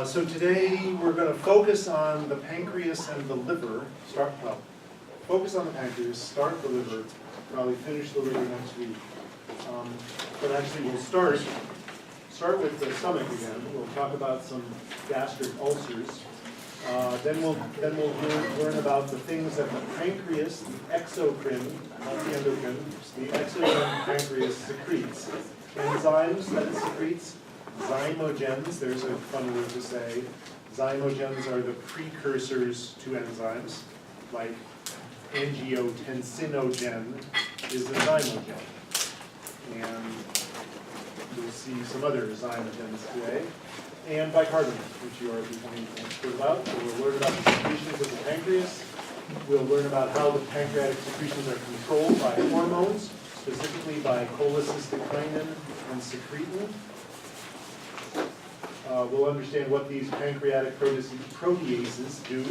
So today we're going to focus on the pancreas and the liver. Focus on the pancreas, start the liver, probably finish the liver next week. But actually we'll start with the stomach again. We'll talk about some gastric ulcers. Then we'll learn about the things that the pancreas, the exocrine, not the endocrine, the exocrine pancreas secretes. Enzymes that it secretes, zymogens, there's a fun word to say. Zymogens are the precursors to enzymes, like angiotensinogen is a zymogen. And we'll see some other zymogens today. And bicarbonate, which you are becoming an expert about. So we'll learn about the secretions of the pancreas. We'll learn about how the pancreatic secretions are controlled by hormones, specifically by cholecystokinin and secretin. We'll understand what these pancreatic proteases do,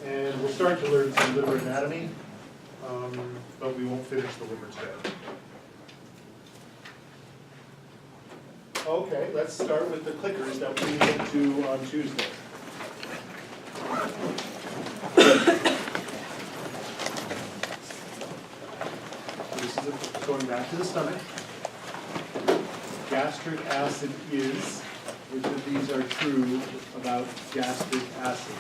and we'll start to learn some liver anatomy, but we won't finish the liver today. Okay, let's start with the clickers that we went to on Tuesday. This is going back to the stomach. Gastric acid is, which of these are true about gastric acid?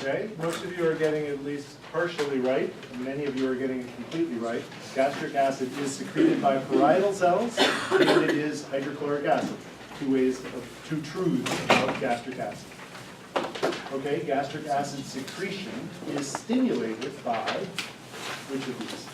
Okay, most of you are getting at least partially right, and many of you are getting it completely right. Gastric acid is secreted by parietal cells, and it is hydrochloric acid. Two truths about gastric acid. Okay, gastric acid secretion is stimulated by which of these?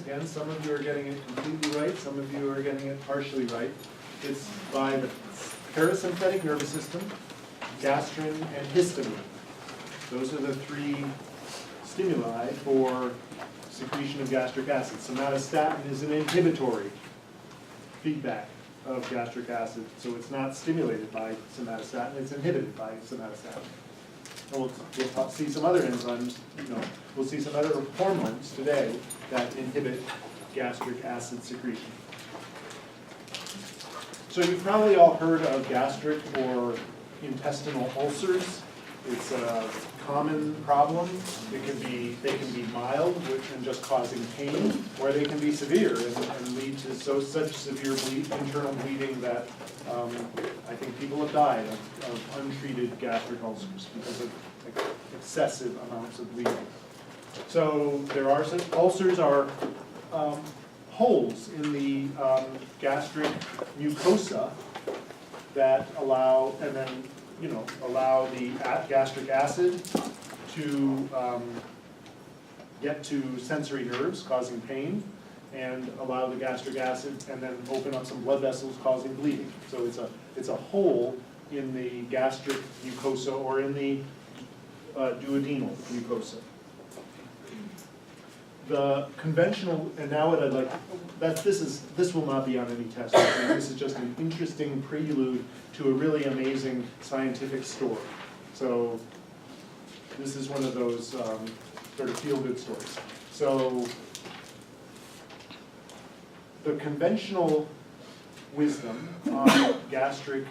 Again, some of you are getting it completely right, some of you are getting it partially right. It's by the parasympathetic nervous system, gastrin, and histamine. Those are the three stimuli for secretion of gastric acid. Somatostatin is an inhibitory feedback of gastric acid, so it's not stimulated by somatostatin, it's inhibited by somatostatin. And we'll see some other enzymes, we'll see some other hormones today that inhibit gastric acid secretion. So you've probably all heard of gastric or intestinal ulcers. It's a common problem. They can be mild, which and just causing pain, or they can be severe and lead to such severe internal bleeding that I think people have died of untreated gastric ulcers because of excessive amounts of bleeding. So there are some ulcers are holes in the gastric mucosa that allow the gastric acid to get to sensory nerves, causing pain, and allow the gastric acid, and then open up some blood vessels, causing bleeding. So it's a hole in the gastric mucosa or in the duodenal mucosa. The conventional, and now what I'd like, this will not be on any test. This is just an interesting prelude to a really amazing scientific story. So this is one of those sort of feel-good stories. So the conventional wisdom on gastric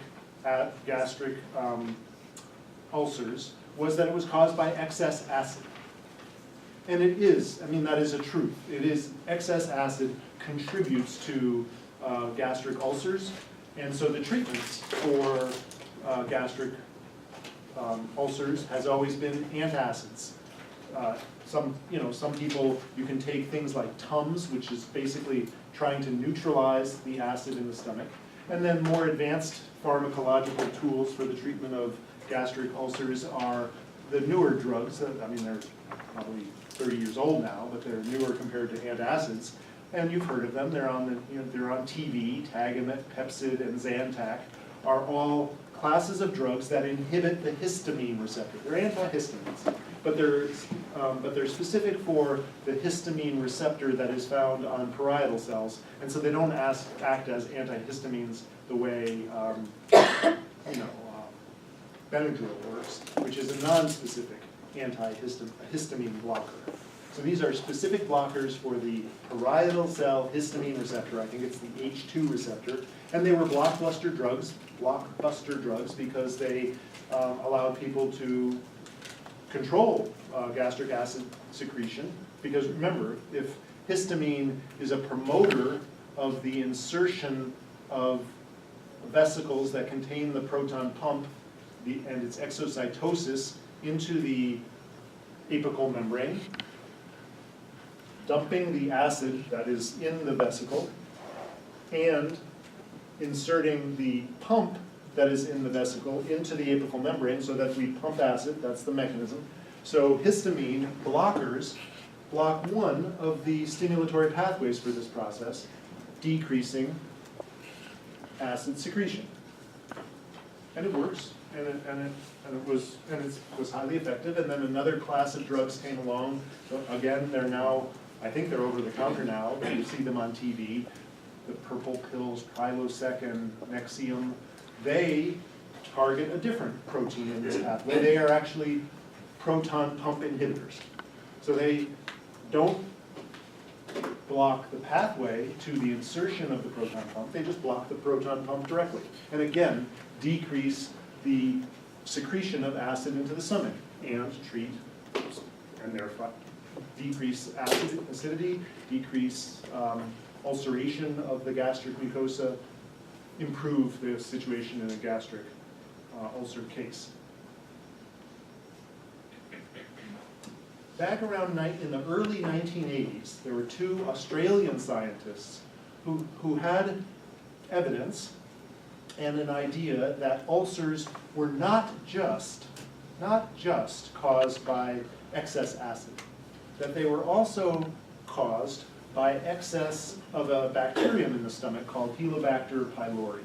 ulcers was that it was caused by excess acid. And it is, that is a truth. It is, excess acid contributes to gastric ulcers, and so the treatments for gastric ulcers has always been antacids. some people, you can take things like Tums, which is basically trying to neutralize the acid in the stomach. And then more advanced pharmacological tools for the treatment of gastric ulcers are the newer drugs. I mean, they're probably 30 years old now, but they're newer compared to antacids. And you've heard of them. They're on they're on TV. Tagamet, Pepcid, and Zantac are all classes of drugs that inhibit the histamine receptor. They're antihistamines, but they're specific for the histamine receptor that is found on parietal cells, and so they don't act as antihistamines the way Benadryl works, which is a non-specific antihistamine blocker. So these are specific blockers for the parietal cell histamine receptor. I think it's the H2 receptor. And they were blockbuster drugs because they allowed people to control gastric acid secretion. Because remember, if histamine is a promoter of the insertion of vesicles that contain the proton pump and its exocytosis into the apical membrane, dumping the acid that is in the vesicle, and inserting the pump that is in the vesicle into the apical membrane so that we pump acid, that's the mechanism. So histamine blockers block one of the stimulatory pathways for this process, decreasing acid secretion. And it works, and it was highly effective. And then another class of drugs came along. So again, they're now, I think they're over the counter now, but you see them on TV. The purple pills, Prilosec and Nexium, they target a different protein in this pathway. They are actually proton pump inhibitors. So they don't block the pathway to the insertion of the proton pump, they just block the proton pump directly. And again, decrease the secretion of acid into the stomach and treat, and therefore decrease acidity, decrease ulceration of the gastric mucosa, improve the situation in a gastric ulcer case. Back around in the early 1980s, there were two Australian scientists who had evidence and an idea that ulcers were not just caused by excess acid, that they were also caused by excess of a bacterium in the stomach called Helicobacter pylori.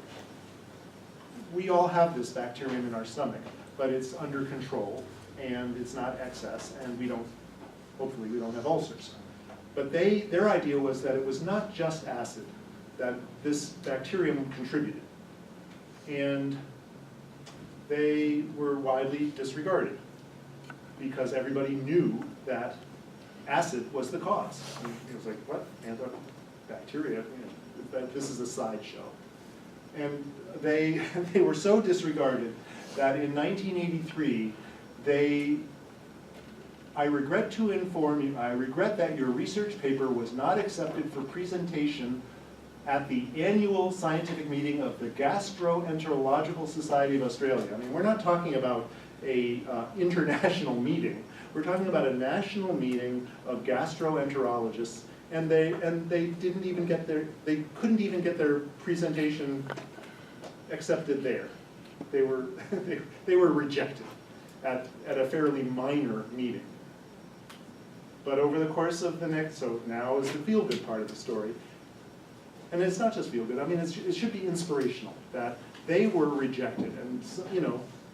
We all have this bacterium in our stomach, but it's under control and it's not excess, and hopefully we don't have ulcers. But their idea was that it was not just acid, that this bacterium contributed. And they were widely disregarded because everybody knew that acid was the cause. And it was like, what? Antibacteria? This is a sideshow. And they were so disregarded that in 1983, I regret to inform you, I regret that your research paper was not accepted for presentation at the annual scientific meeting of the Gastroenterological Society of Australia. I mean, we're not talking about a international meeting. We're talking about a national meeting of gastroenterologists, and they couldn't even get their presentation accepted there. They were rejected at a fairly minor meeting. But over the course of so now is the feel-good part of the story. And it's not just feel-good, I mean, it should be inspirational that they were rejected, and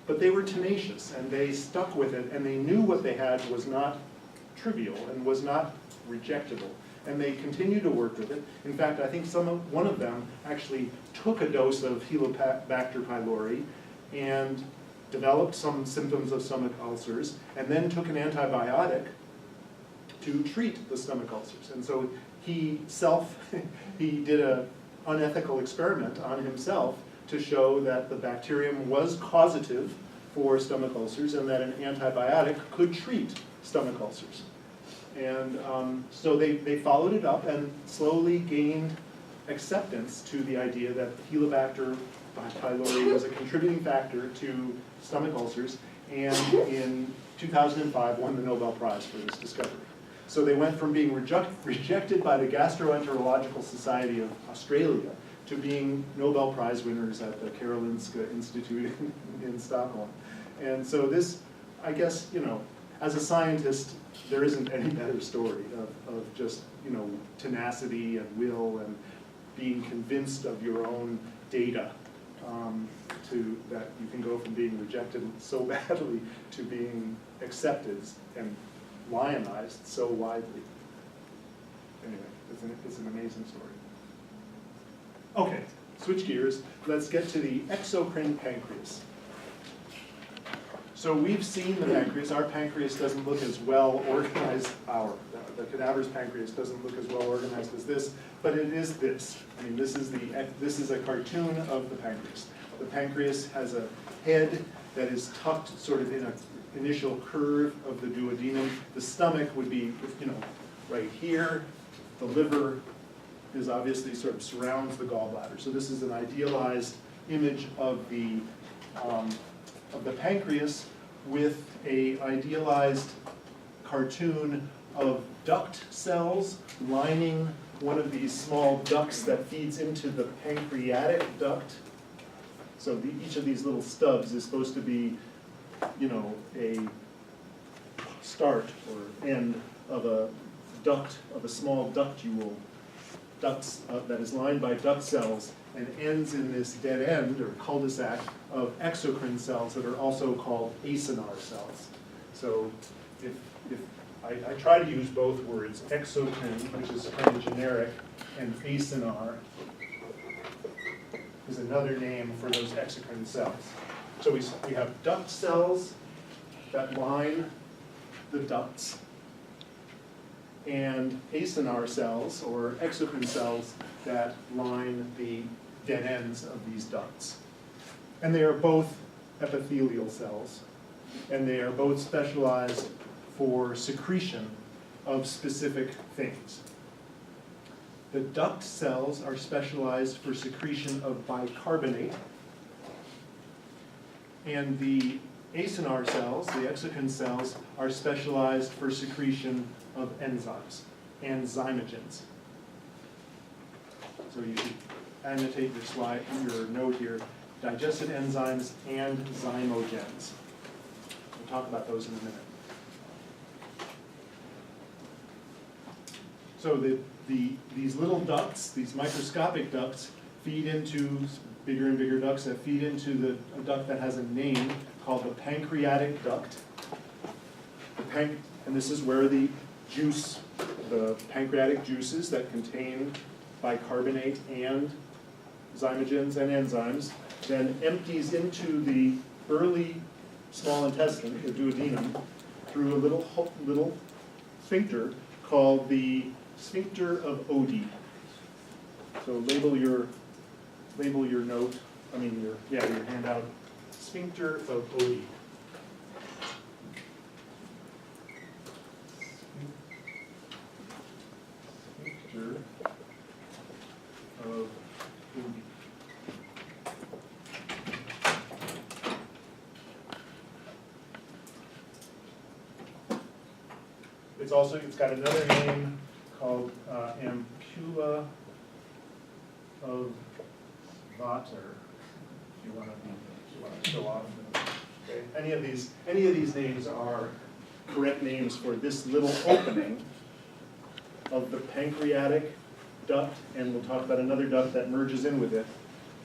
but they were tenacious, and they stuck with it, and they knew what they had was not trivial and was not rejectable. And they continued to work with it. In fact, I think one of them actually took a dose of Helicobacter pylori and developed some symptoms of stomach ulcers, and then took an antibiotic to treat the stomach ulcers. And so he did an unethical experiment on himself to show that the bacterium was causative for stomach ulcers and that an antibiotic could treat stomach ulcers. And so they followed it up and slowly gained acceptance to the idea that Helicobacter pylori was a contributing factor to stomach ulcers. And in 2005, won the Nobel Prize for this discovery. So they went from being rejected by the Gastroenterological Society of Australia to being Nobel Prize winners at the Karolinska Institute in Stockholm. And so this, I guess, you know, as a scientist, there isn't any better story of just, you know, tenacity and will and being convinced of your own data, to that you can go from being rejected so badly to being accepted and lionized so widely. Anyway, it's an amazing story. Okay, switch gears. Let's get to the exocrine pancreas. So we've seen the pancreas. Our pancreas doesn't look as well organized. The cadaver's pancreas doesn't look as well organized as this, but it is this. I mean, this is a cartoon of the pancreas. The pancreas has a head that is tucked sort of in an initial curve of the duodenum. The stomach would be, you know, right here. The liver is obviously sort of surrounds the gallbladder. So this is an idealized image of the pancreas with a idealized cartoon of duct cells lining one of these small ducts that feeds into the pancreatic duct. So each of these little stubs is supposed to be, you know, a start or end of a duct, of a small ductule, ducts that is lined by duct cells and ends in this dead end or cul-de-sac of exocrine cells that are also called acinar cells. So if I try to use both words, exocrine, which is kind of generic, and acinar is another name for those exocrine cells. So we have duct cells that line the ducts, and acinar cells, or exocrine cells, that line the dead ends of these ducts. And they are both epithelial cells, and they are both specialized for secretion of specific things. The duct cells are specialized for secretion of bicarbonate, and the acinar cells, the exocrine cells, are specialized for secretion of enzymes and zymogens. So you should annotate your slide, your note here, digestive enzymes and zymogens. We'll talk about those in a minute. So these little ducts, these microscopic ducts, feed into bigger and bigger ducts that feed into a duct that has a name called the pancreatic duct. And this is where the pancreatic juices that contain bicarbonate and zymogens and enzymes then empties into the early small intestine, the duodenum, through a little sphincter called the sphincter of Oddi. So label your note, your handout, sphincter of Oddi. Sphincter of Oddi. It's got another name called ampulla of Vater, if you want to show off. Okay. Any of these names are correct names for this little opening of the pancreatic duct, and we'll talk about another duct that merges in with it.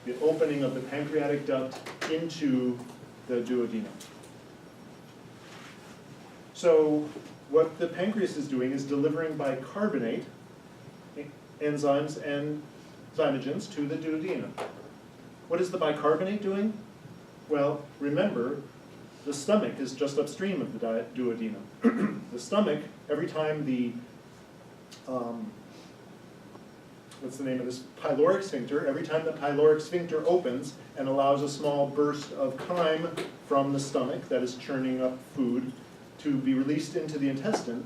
The opening of the pancreatic duct into the duodenum. So what the pancreas is doing is delivering bicarbonate, enzymes, and zymogens to the duodenum. What is the bicarbonate doing? Well, remember, the stomach is just upstream of the duodenum. The stomach, every time the, what's the name of this? Pyloric sphincter, every time the pyloric sphincter opens and allows a small burst of chyme from the stomach that is churning up food to be released into the intestine,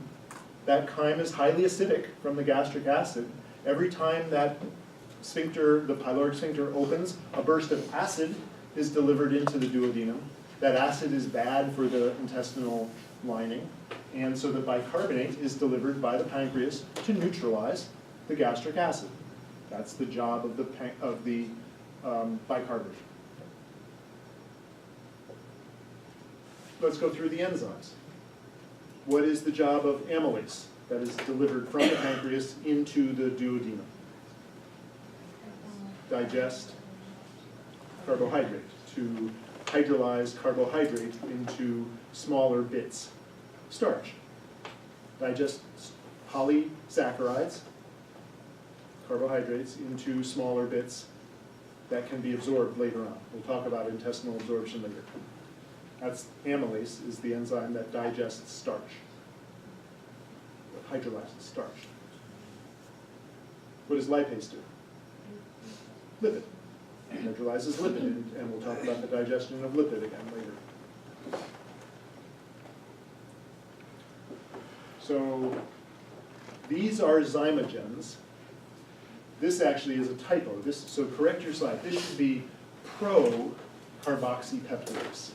that chyme is highly acidic from the gastric acid. Every time that sphincter, the pyloric sphincter opens, a burst of acid is delivered into the duodenum. That acid is bad for the intestinal lining, and so the bicarbonate is delivered by the pancreas to neutralize the gastric acid. That's the job of the bicarbonate. Let's go through the enzymes. What is the job of amylase that is delivered from the pancreas into the duodenum? Digest carbohydrate, to hydrolyze carbohydrate into smaller bits. Starch. Digest polysaccharides, carbohydrates, into smaller bits that can be absorbed later on. We'll talk about intestinal absorption later. That's amylase, is the enzyme that digests starch, that hydrolyzes starch. What does lipase do? Lipid. It hydrolyzes lipid, and we'll talk about the digestion of lipid again later. So these are zymogens. This actually is a typo. So correct your slide. This should be pro-carboxypeptidase.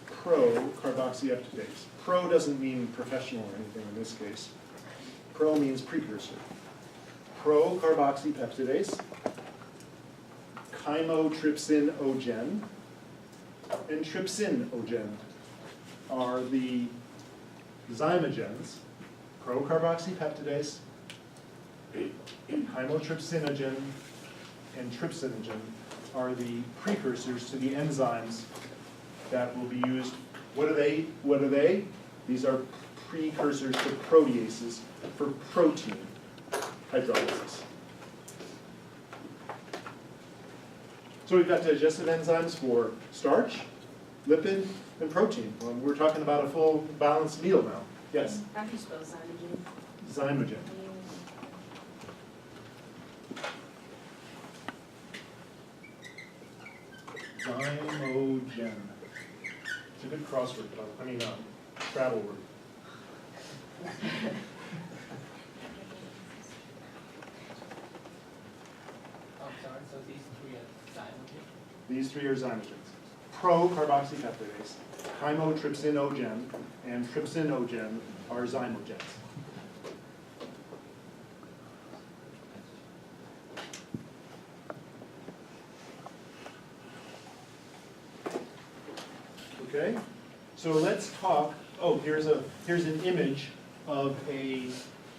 Pro-carboxypeptidase. Pro doesn't mean professional or anything in this case. Pro means precursor. Pro-carboxypeptidase, chymotrypsinogen, and trypsinogen are the zymogens. Pro-carboxypeptidase, chymotrypsinogen, and trypsinogen are the precursors to the enzymes that will be used. What are they? These are precursors to proteases for protein hydrolysis. So we've got digestive enzymes for starch, lipid, and protein. We're talking about a full balanced meal now. Yes? How do you spell zymogen? Zymogen. Zymogen. It's a good crossword, travel word. So these three are zymogens? These three are zymogens. Pro-carboxypeptidase, chymotrypsinogen, and trypsinogen are zymogens. Okay, so let's talk. Oh, here's an image of a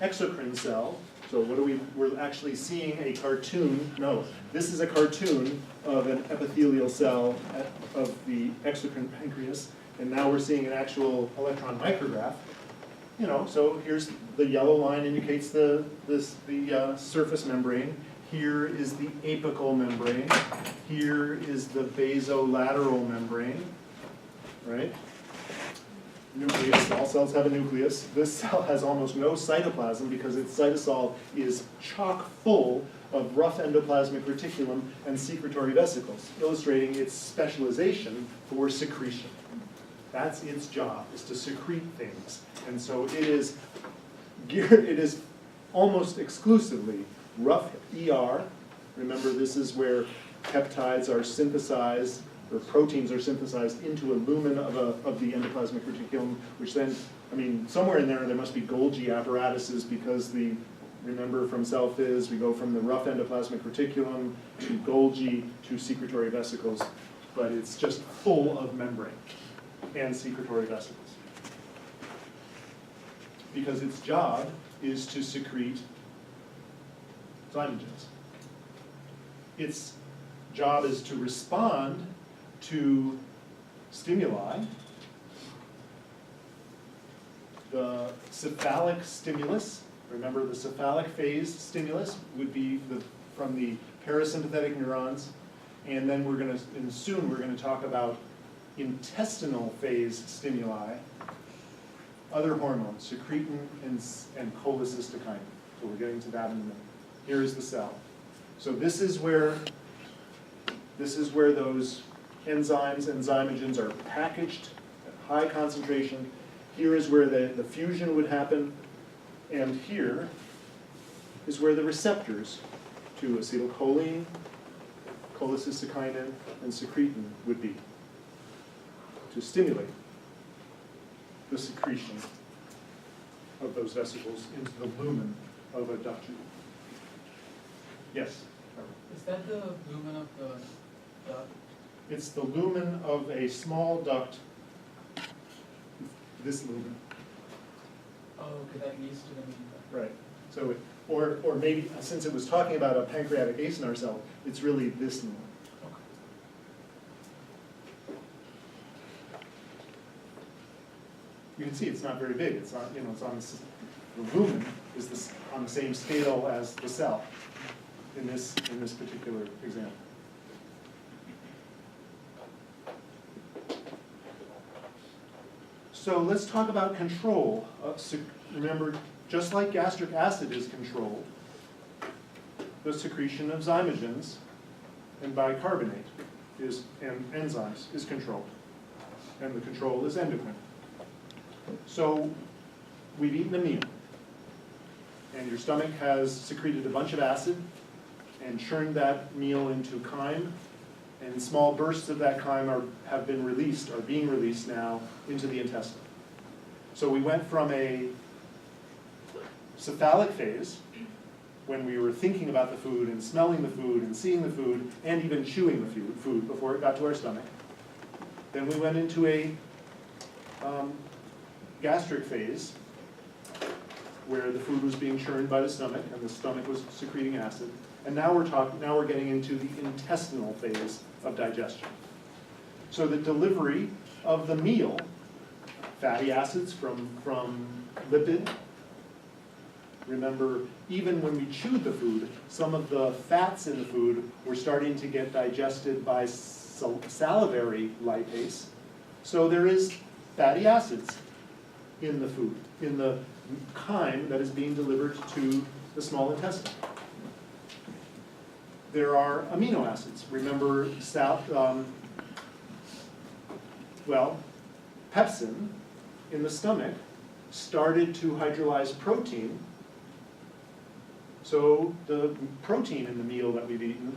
exocrine cell. So what are we're actually seeing a cartoon. No, this is a cartoon of an epithelial cell of the exocrine pancreas, and now we're seeing an actual electron micrograph. So here's the yellow line indicates the surface membrane. Here is the apical membrane. Here is the basolateral membrane, right? Nucleus, all cells have a nucleus. This cell has almost no cytoplasm because its cytosol is chock full of rough endoplasmic reticulum and secretory vesicles, illustrating its specialization for secretion. That's its job, is to secrete things. And so it is almost exclusively rough ER. Remember, this is where peptides are synthesized, or proteins are synthesized into a lumen of the endoplasmic reticulum, which then, somewhere in there must be Golgi apparatuses, because remember from cell phys, we go from the rough endoplasmic reticulum to Golgi to secretory vesicles, but it's just full of membrane and secretory vesicles. Because its job is to secrete zymogens. Its job is to respond to stimuli. The cephalic stimulus, remember the cephalic phase stimulus would be from the parasympathetic neurons, and then soon we're going to talk about intestinal phase stimuli, other hormones, secretin and cholecystokinin. So we're getting to that in a minute. Here is the cell. So this is where those enzymes and zymogens are packaged at high concentration. Here is where the fusion would happen, and here is where the receptors to acetylcholine, cholecystokinin, and secretin would be. to stimulate the secretion of those vesicles into the lumen of a duct tube. Yes? Is that the lumen of the duct? It's the lumen of a small duct, this lumen. Oh, okay, that leads to the main duct. Right. So, or maybe, since it was talking about a pancreatic acinar cell, it's really this lumen. Okay. You can see it's not very big. It's not, it's on the lumen is this on the same scale as the cell in this particular example. So let's talk about control. Remember, just like gastric acid is controlled, the secretion of zymogens and bicarbonate and enzymes is controlled. And the control is endocrine. So we've eaten a meal, and your stomach has secreted a bunch of acid and churned that meal into chyme, and small bursts of that chyme are being released now into the intestine. So we went from a cephalic phase, when we were thinking about the food and smelling the food and seeing the food and even chewing the food before it got to our stomach. Then we went into a gastric phase, where the food was being churned by the stomach and the stomach was secreting acid. And now we're getting into the intestinal phase of digestion. So the delivery of the meal, fatty acids from lipid. Remember, even when we chewed the food, some of the fats in the food were starting to get digested by salivary lipase. So there is fatty acids in the food, in the chyme that is being delivered to the small intestine. There are amino acids. Remember, pepsin in the stomach started to hydrolyze protein. So the protein in the meal that we've eaten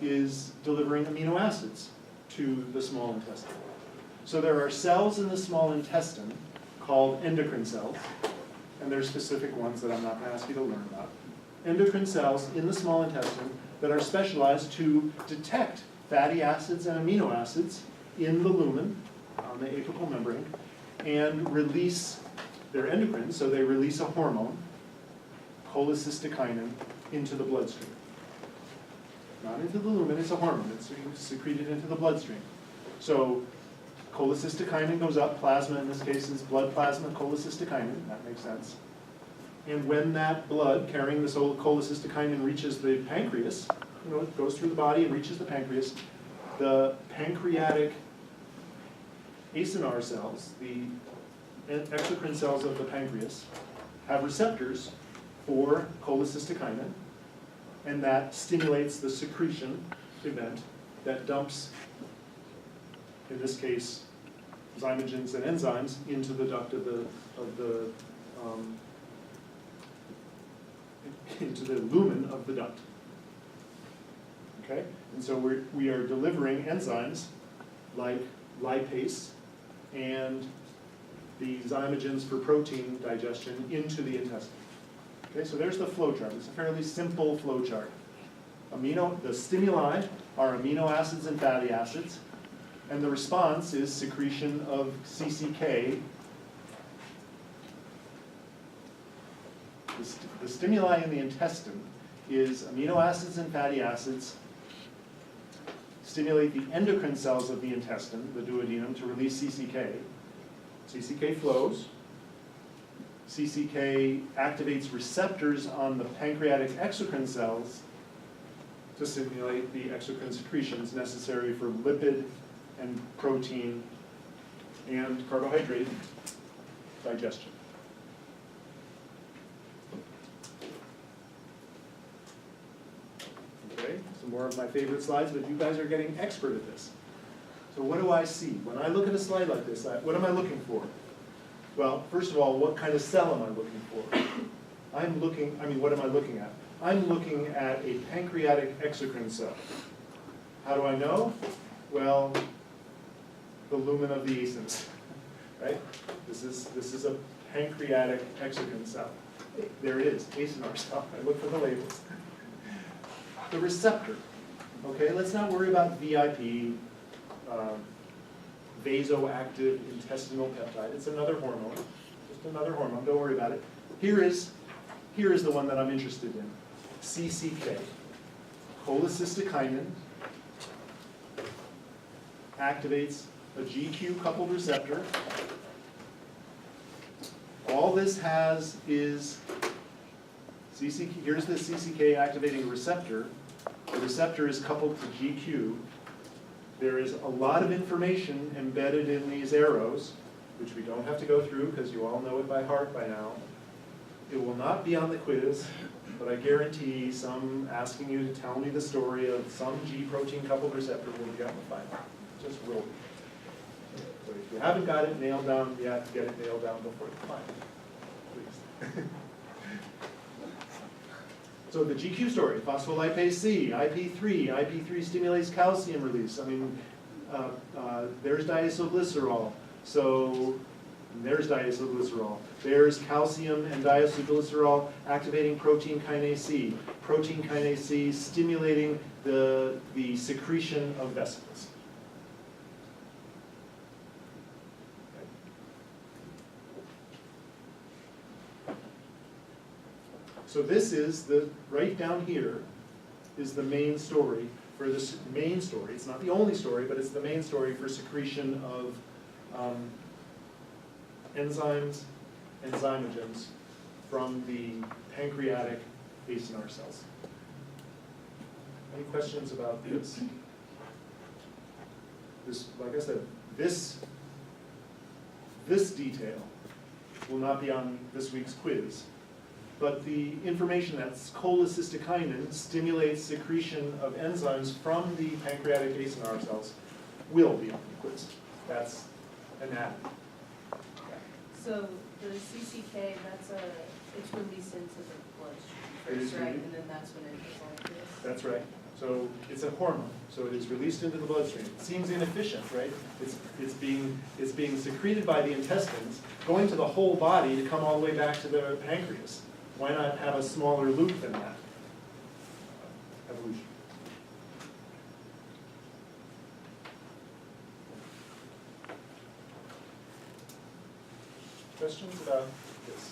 is delivering amino acids to the small intestine. So there are cells in the small intestine called endocrine cells, and there's specific ones that I'm not going to ask you to learn about. Endocrine cells in the small intestine that are specialized to detect fatty acids and amino acids in the lumen, on the apical membrane, and release their endocrine, so they release a hormone, cholecystokinin, into the bloodstream. Not into the lumen, it's a hormone. It's secreted into the bloodstream. So cholecystokinin goes up, plasma in this case is blood plasma cholecystokinin, that makes sense. And when that blood carrying this old cholecystokinin reaches the pancreas, it goes through the body and reaches the pancreas, the pancreatic acinar cells, the exocrine cells of the pancreas, have receptors for cholecystokinin, and that stimulates the secretion event that dumps, in this case, zymogens and enzymes into the duct into the lumen of the duct. Okay? And so we are delivering enzymes like lipase and the zymogens for protein digestion into the intestine. Okay, so there's the flow chart. It's a fairly simple flow chart. The stimuli are amino acids and fatty acids, and the response is secretion of CCK. The stimuli in the intestine is amino acids and fatty acids stimulate the endocrine cells of the intestine, the duodenum, to release CCK. CCK flows. CCK activates receptors on the pancreatic exocrine cells to stimulate the exocrine secretions necessary for lipid and protein and carbohydrate digestion. Okay, some more of my favorite slides, but you guys are getting expert at this. So what do I see? When I look at a slide like this, what am I looking for? Well, first of all, what kind of cell am I looking for? What am I looking at? I'm looking at a pancreatic exocrine cell. How do I know? Well, the lumen of the acins, right? This is a pancreatic exocrine cell. There it is, acinar cell. I look for the labels. The receptor. Okay, let's not worry about VIP, vasoactive intestinal peptide. It's another hormone, just another hormone. Don't worry about it. Here is the one that I'm interested in. CCK, cholecystokinin, activates a GQ coupled receptor. All this has is CCK. Here's the CCK activating receptor. The receptor is coupled to GQ. There is a lot of information embedded in these arrows, which we don't have to go through because you all know it by heart by now. It will not be on the quiz, but I guarantee some asking you to tell me the story of some G protein coupled receptor will be on the final. Just will be. So if you haven't got it nailed down, you have to get it nailed down before the final. Please. So the GQ story, phospholipase C, IP3. IP3 stimulates calcium release. I mean, there's diacylglycerol. So there's diacylglycerol. There's calcium and diacylglycerol activating protein kinase C. Protein kinase C stimulating the secretion of vesicles. So this is right down here is the main story for this main story. It's not the only story, but it's the main story for secretion of enzymes and zymogens from the pancreatic acinar cells. Any questions about this? Like I said, this detail will not be on this week's quiz. But the information that's cholecystokinin stimulates secretion of enzymes from the pancreatic acinar cells will be on the quiz. That's anatomy. So the CCK, it's released into the bloodstream It is first, right? released. And then that's when it goes like this? That's right. So it's a hormone, so it is released into the bloodstream. It seems inefficient, right? It's being secreted by the intestines, going to the whole body to come all the way back to the pancreas. Why not have a smaller loop than that? Evolution. Questions about this?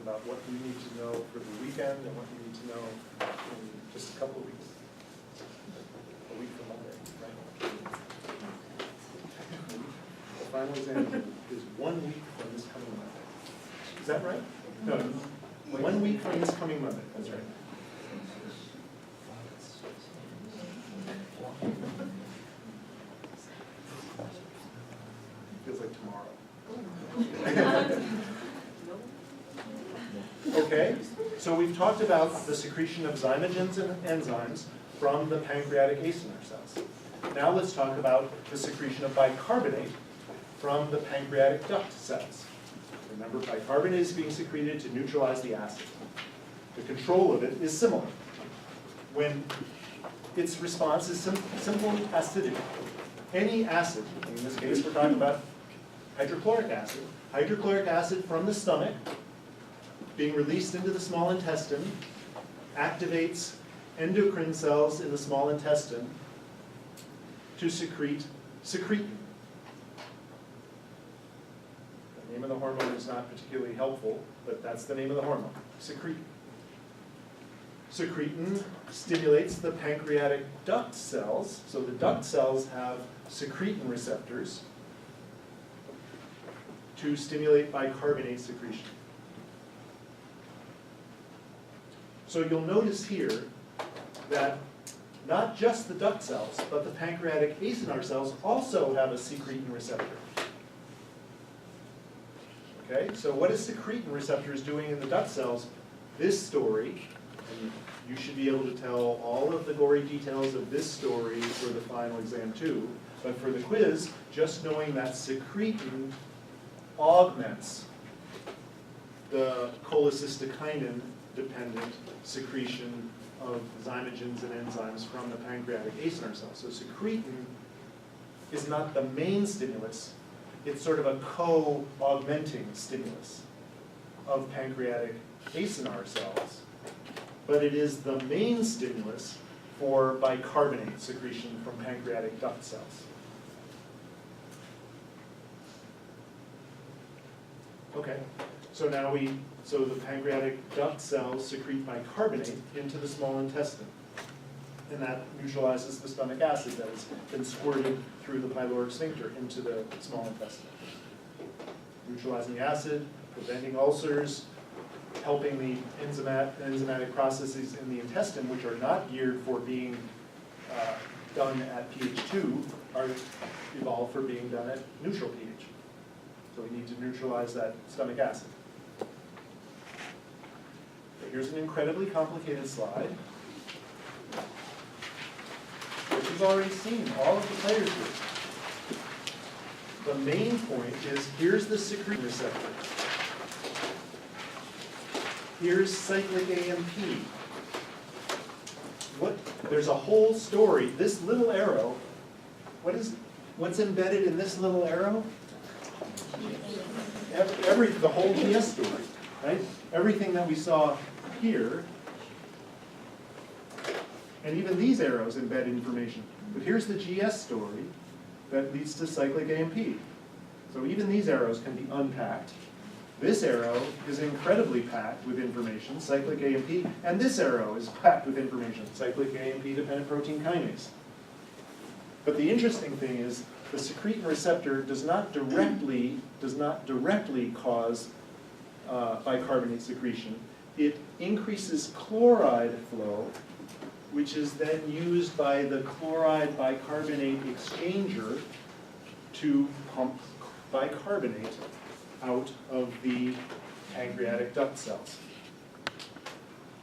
About what you need to know for the weekend and what you need to know in just a couple of weeks? A week from Monday, right? The final exam is 1 week from this coming Monday. Is that right? No, 1 week from this coming Monday, that's right. Feels like tomorrow. Okay, so we've talked about the secretion of zymogens and enzymes from the pancreatic acinar cells. Now let's talk about the secretion of bicarbonate from the pancreatic duct cells. Remember, bicarbonate is being secreted to neutralize the acid. The control of it is similar. When its response is simple acidity. Any acid, in this case we're talking about hydrochloric acid. Hydrochloric acid from the stomach being released into the small intestine activates endocrine cells in the small intestine to secrete secretin. The name of the hormone is not particularly helpful, but that's the name of the hormone, secretin. Secretin stimulates the pancreatic duct cells, so the duct cells have secretin receptors to stimulate bicarbonate secretion. So you'll notice here that not just the duct cells, but the pancreatic acinar cells also have a secretin receptor. Okay, so what is secretin receptors doing in the duct cells? This story, and you should be able to tell all of the gory details of this story for the final exam too, but for the quiz, just knowing that secretin augments the cholecystokinin dependent secretion of zymogens and enzymes from the pancreatic acinar cells. So secretin is not the main stimulus, it's sort of a co-augmenting stimulus of pancreatic acinar cells, but it is the main stimulus for bicarbonate secretion from pancreatic duct cells. Okay, so now so the pancreatic duct cells secrete bicarbonate into the small intestine. And that neutralizes the stomach acid that has been squirted through the pyloric sphincter into the small intestine. Neutralizing acid, preventing ulcers, helping the enzymatic processes in the intestine, which are not geared for being done at pH 2, are evolved for being done at neutral pH. So we need to neutralize that stomach acid. Okay, here's an incredibly complicated slide, which you've already seen, all of the players here. The main point is, here's the secretin receptor. Here's cyclic AMP. There's a whole story. This little arrow, what's embedded in this little arrow? The whole GS story, right? Everything that we saw here, and even these arrows embed information. But here's the GS story that leads to cyclic AMP. So even these arrows can be unpacked. This arrow is incredibly packed with information, cyclic AMP, and this arrow is packed with information, cyclic AMP-dependent protein kinase. But the interesting thing is, the secretin receptor does not directly cause bicarbonate secretion. It increases chloride flow, which is then used by the chloride bicarbonate exchanger to pump bicarbonate out of the pancreatic duct cells.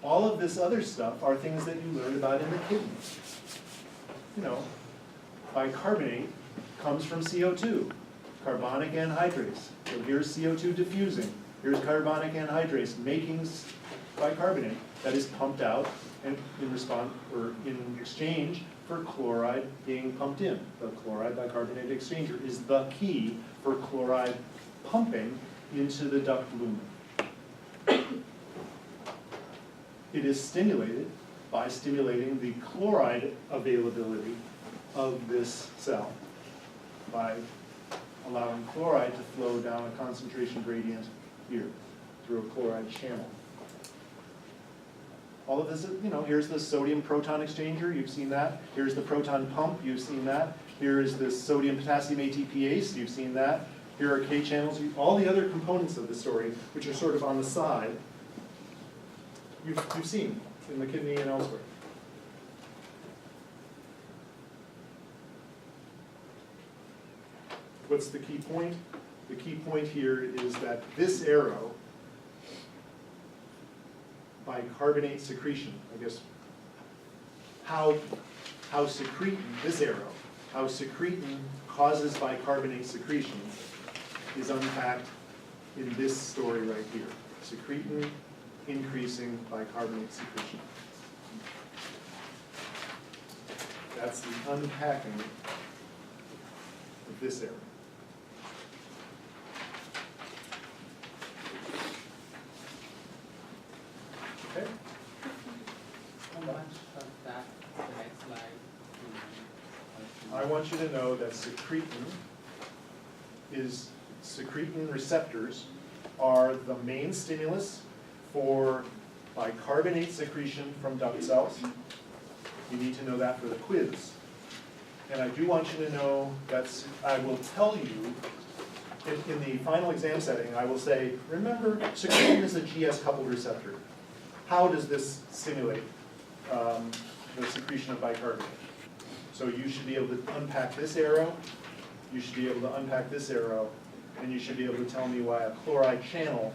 All of this other stuff are things that you learned about in the kidney. You know, bicarbonate comes from CO2, carbonic anhydrase. So here's CO2 diffusing. Here's carbonic anhydrase making bicarbonate that is pumped out and in exchange for chloride being pumped in. The chloride bicarbonate exchanger is the key for chloride pumping into the duct lumen. It is stimulated by stimulating the chloride availability of this cell, by allowing chloride to flow down a concentration gradient here through a chloride channel. All of this, here's the sodium proton exchanger, you've seen that. Here's the proton pump, you've seen that. Here is the sodium potassium ATPase, you've seen that. Here are K channels, all the other components of the story, which are sort of on the side, you've seen in the kidney and elsewhere. What's the key point? The key point here is that this arrow, bicarbonate secretion, I guess, how secretin, this arrow, how secretin causes bicarbonate secretion is unpacked in this story right here. Secretin increasing bicarbonate secretion. That's the unpacking of this arrow. Okay? How much of that, the next slide? I want you to know that secretin receptors are the main stimulus for bicarbonate secretion from duct cells. You need to know that for the quiz. And I do want you to know that I will tell you, in the final exam setting, I will say, remember, secretin is a GS-coupled receptor. How does this stimulate the secretion of bicarbonate? So you should be able to unpack this arrow, you should be able to unpack this arrow, and you should be able to tell me why a chloride channel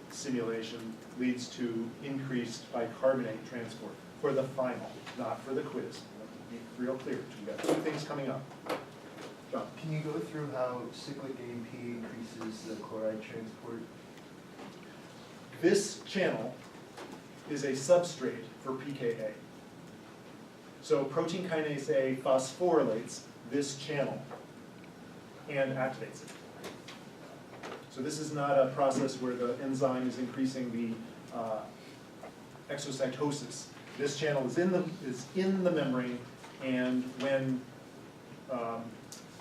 stimulation leads to increased bicarbonate transport for the final, not for the quiz. Be real clear, we got 2 things coming up. John. Can you go through how cyclic AMP increases the chloride transport? This channel is a substrate for pKa. So protein kinase A phosphorylates this channel and activates it. So this is not a process where the enzyme is increasing the exocytosis. This channel is in the membrane, and when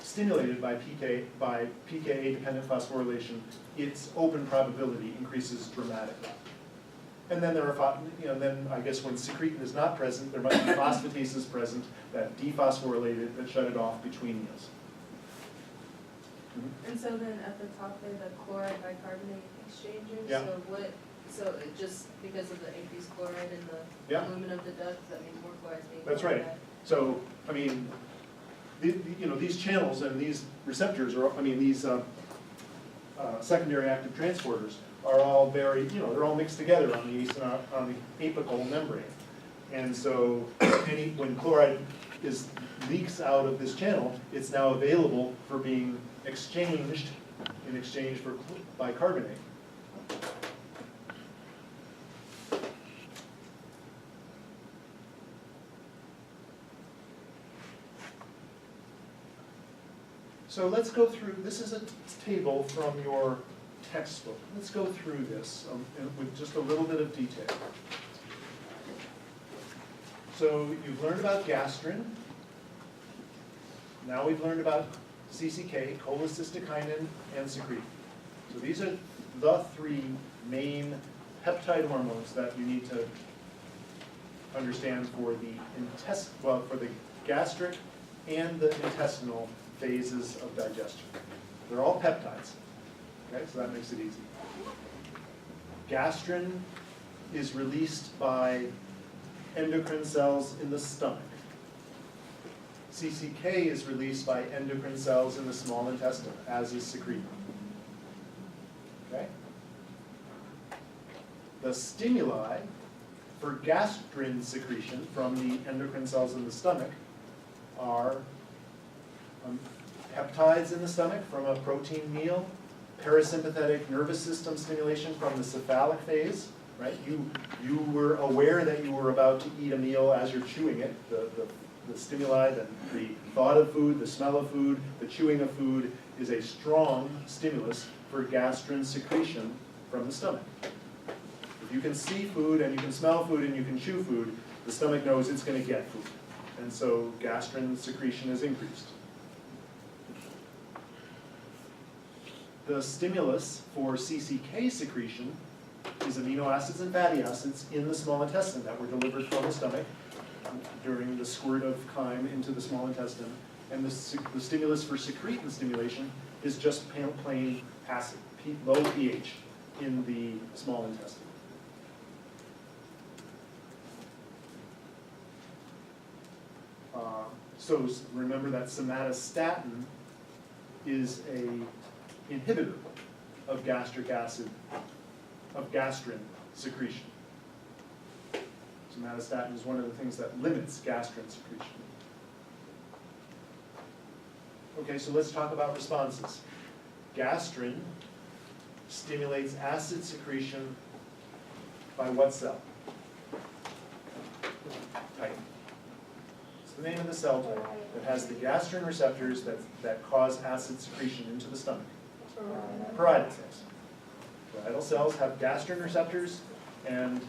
stimulated by pKa-dependent phosphorylation, its open probability increases dramatically. And then there are, then I guess when secretin is not present, there must be phosphatases present that dephosphorylate it, that shut it off between meals. And so then at the top there, the chloride bicarbonate exchanges, Yeah. so it just because of the increased chloride in the Yeah. lumen of the duct, does that mean more chloride is being? That's right. So, I mean, these channels and these receptors are, these secondary active transporters are all very, they're all mixed together on the apical membrane. And so when chloride leaks out of this channel, it's now available for being exchanged in exchange for bicarbonate. So let's go through, this is a table from your textbook. Let's go through this with just a little bit of detail. So you've learned about gastrin. Now we've learned about CCK, cholecystokinin, and secretin. So these are the three main peptide hormones that you need to understand for the gastric and the intestinal phases of digestion. They're all peptides. Okay, so that makes it easy. Gastrin is released by endocrine cells in the stomach. CCK is released by endocrine cells in the small intestine, as is secretin. Okay? The stimuli for gastrin secretion from the endocrine cells in the stomach are peptides in the stomach from a protein meal, parasympathetic nervous system stimulation from the cephalic phase, right? You were aware that you were about to eat a meal as you're chewing it. The stimuli, the thought of food, the smell of food, the chewing of food is a strong stimulus for gastrin secretion from the stomach. If you can see food and you can smell food and you can chew food, the stomach knows it's going to get food. And so gastrin secretion is increased. The stimulus for CCK secretion is amino acids and fatty acids in the small intestine that were delivered from the stomach during the squirt of chyme into the small intestine. And the stimulus for secretin stimulation is just plain acid, low pH in the small intestine. So remember that somatostatin is an inhibitor of gastric acid, of gastrin secretion. Somatostatin is one of the things that limits gastrin secretion. Okay, so let's talk about responses. Gastrin stimulates acid secretion by what cell? Type. It's the name of the cell type that has the gastrin receptors that cause acid secretion into the stomach. Parietal cells. Parietal cells have gastrin receptors, and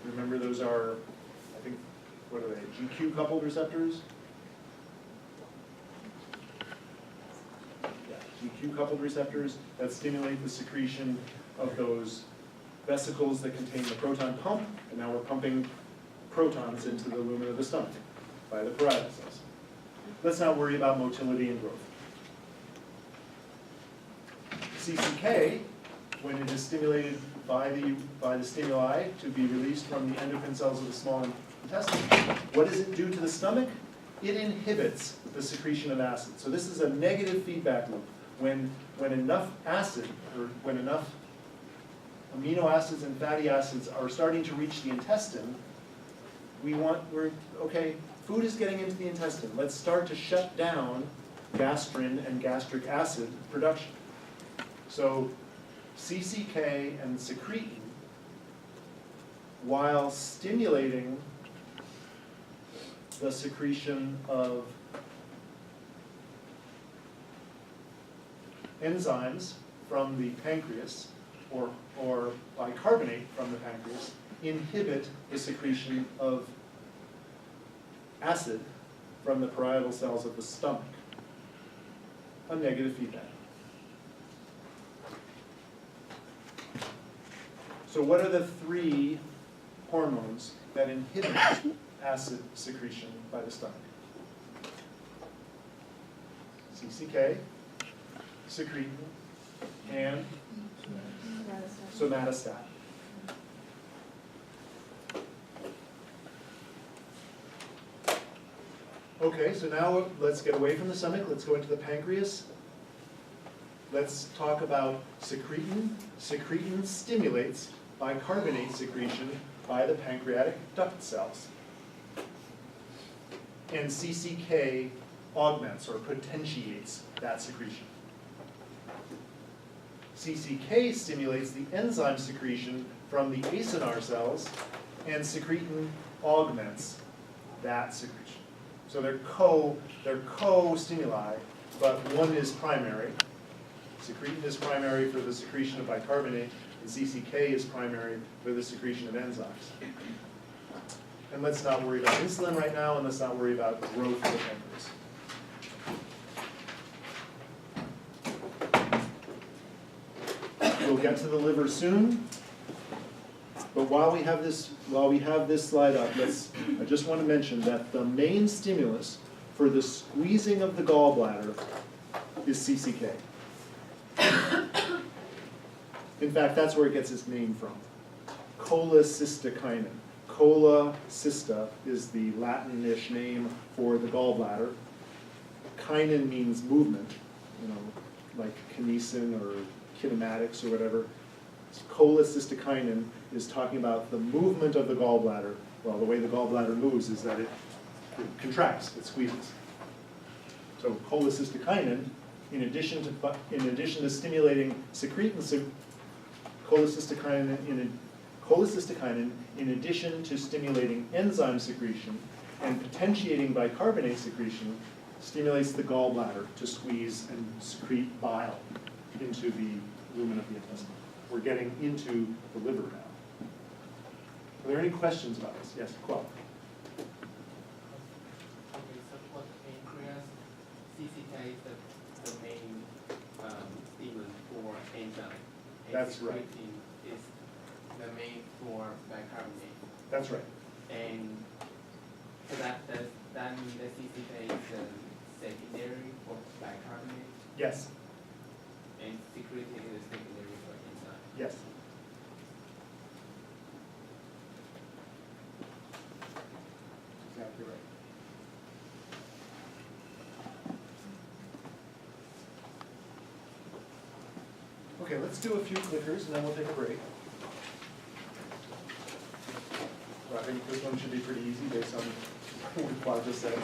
remember those are, I think, what are they, GQ coupled receptors? Yeah, GQ coupled receptors that stimulate the secretion of those vesicles that contain the proton pump, and now we're pumping protons into the lumen of the stomach by the parietal cells. Let's not worry about motility and growth. CCK, when it is stimulated by the stimuli to be released from the endocrine cells of the small intestine, what does it do to the stomach? It inhibits the secretion of acid. So this is a negative feedback loop. When enough acid, or when enough amino acids and fatty acids are starting to reach the intestine, okay, food is getting into the intestine. Let's start to shut down gastrin and gastric acid production. So CCK and secretin, while stimulating the secretion of enzymes from the pancreas, or bicarbonate from the pancreas, inhibit the secretion of acid from the parietal cells of the stomach. A negative feedback. So what are the three hormones that inhibit acid secretion by the stomach? CCK, secretin, and somatostatin. Okay, so now let's get away from the stomach, let's go into the pancreas. Let's talk about secretin. Secretin stimulates bicarbonate secretion by the pancreatic duct cells. And CCK augments or potentiates that secretion. CCK stimulates the enzyme secretion from the acinar cells, and secretin augments that secretion. So they're co-stimuli, but one is primary. Secretin is primary for the secretion of bicarbonate, and CCK is primary for the secretion of enzymes. And let's not worry about insulin right now, and let's not worry about growth of the pancreas. We'll get to the liver soon. But while we have this slide up, I just want to mention that the main stimulus for the squeezing of the gallbladder is CCK. In fact, that's where it gets its name from. Cholecystokinin. Cholecysta is the Latin-ish name for the gallbladder. Kinin means movement, like kinesin or kinematics or whatever. Cholecystokinin is talking about the movement of the gallbladder. Well, the way the gallbladder moves is that it contracts, it squeezes. So cholecystokinin, in addition to stimulating secretin, cholecystokinin, in addition to stimulating enzyme secretion and potentiating bicarbonate secretion, stimulates the gallbladder to squeeze and secrete bile into the lumen of the intestine. We're getting into the liver now. Are there any questions about this? Yes, Quell. Okay, so for the pancreas, CCK is the main stimulant for enzyme. And That's right. secretin is the main for bicarbonate. That's right. And so that means that CCK is secondary for bicarbonate, Yes. and secretin is secondary for enzyme. Yes. Exactly right. Okay, let's do a few clickers and then we'll take a break. Well, I think this one should be pretty easy based on what Claude just said.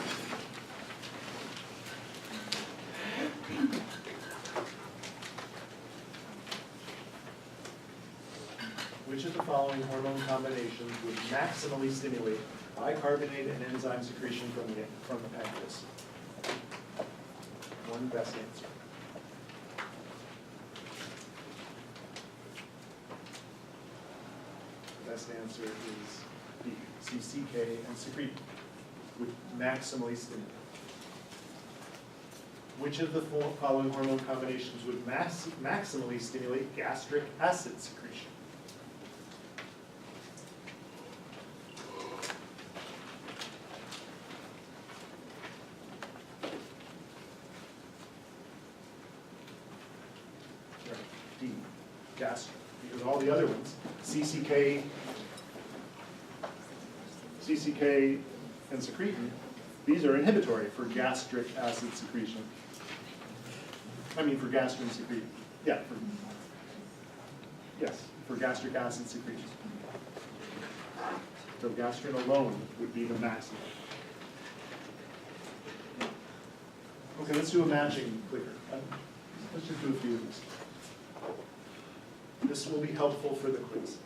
Which of the following hormone combinations would maximally stimulate bicarbonate and enzyme secretion from the pancreas? One best answer. The best answer is B, CCK and secretin would maximally stimulate. Which of the following hormone combinations would maximally stimulate gastric acid secretion? Right, D, gastric, because all the other ones, CCK and secretin, these are inhibitory for gastric acid secretion. I mean for gastrin secretin. Yeah, for gastric acid secretion. So gastrin alone would be the maximum. Okay, let's do a matching clicker. Let's just do a few of these. This will be helpful for the quiz.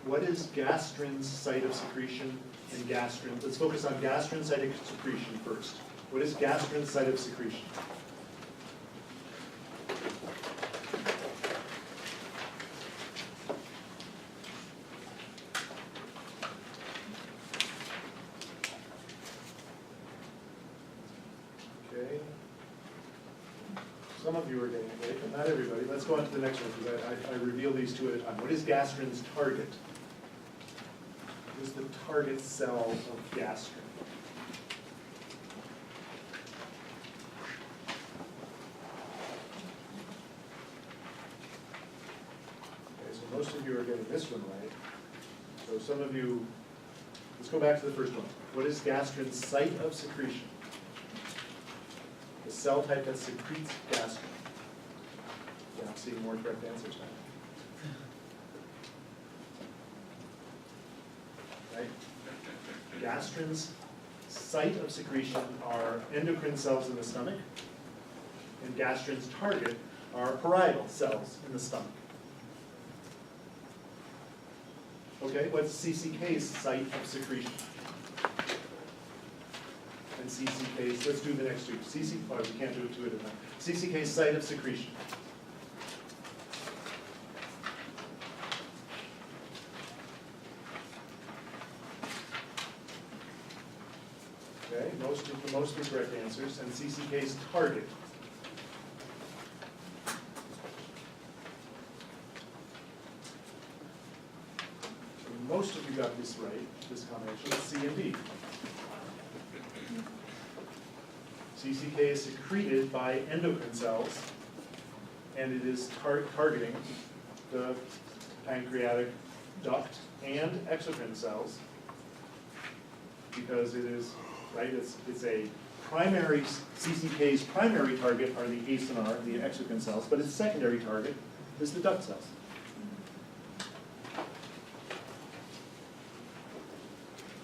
what is gastrin's site of secretion and gastrin? Let's focus on gastrin's site of secretion first. What is gastrin's site of secretion? Okay. Some of you are getting it right, but not everybody. Let's go on to the next one, because I reveal these two at a time. What is gastrin's target? What is the target cell of gastrin? Okay, so most of you are getting this one right. So some of you, let's go back to the first one. What is gastrin's site of secretion? The cell type that secretes gastrin. Yeah, I'm seeing more correct answers now. Right? Gastrin's site of secretion are endocrine cells in the stomach, and gastrin's target are parietal cells in the stomach. Okay, what's CCK's site of secretion? And CCK's, let's do the next two. Oh, we can't do it two at a time. CCK's site of secretion. Okay, mostly correct answers. And CCK's target. So most of you got this right, this combination, C and D. CCK is secreted by endocrine cells, and it is targeting the pancreatic duct and exocrine cells, because it is, right, it's a primary, CCK's primary target are the ACE and R, the exocrine cells, but its secondary target is the duct cells.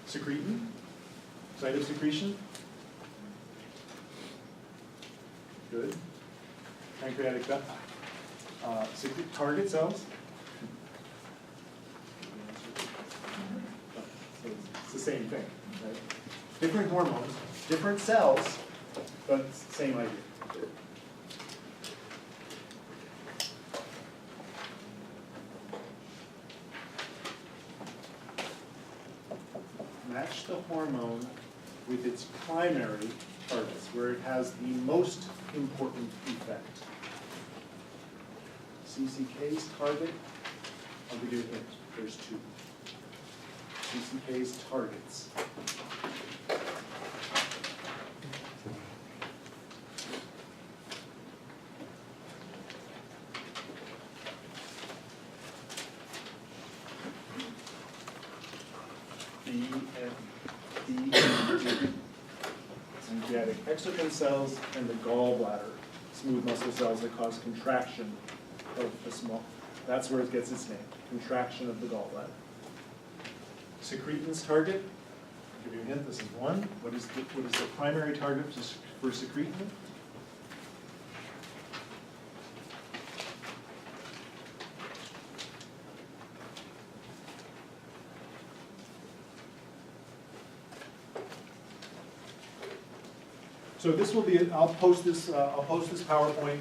Secretin, site of secretion. Good. Pancreatic duct. Target cells. So it's the same thing, right? Different hormones, different cells, but same idea. Match the hormone with its primary targets, where it has the most important effect. CCK's target, I'll give you a hint, there's two. CCK's targets. B and D. Pancreatic exocrine cells and the gallbladder, smooth muscle cells that cause contraction of the small. That's where it gets its name, contraction of the gallbladder. Secretin's target, I'll give you a hint, this is one. What is the primary target for secretin? So this will be, I'll post this PowerPoint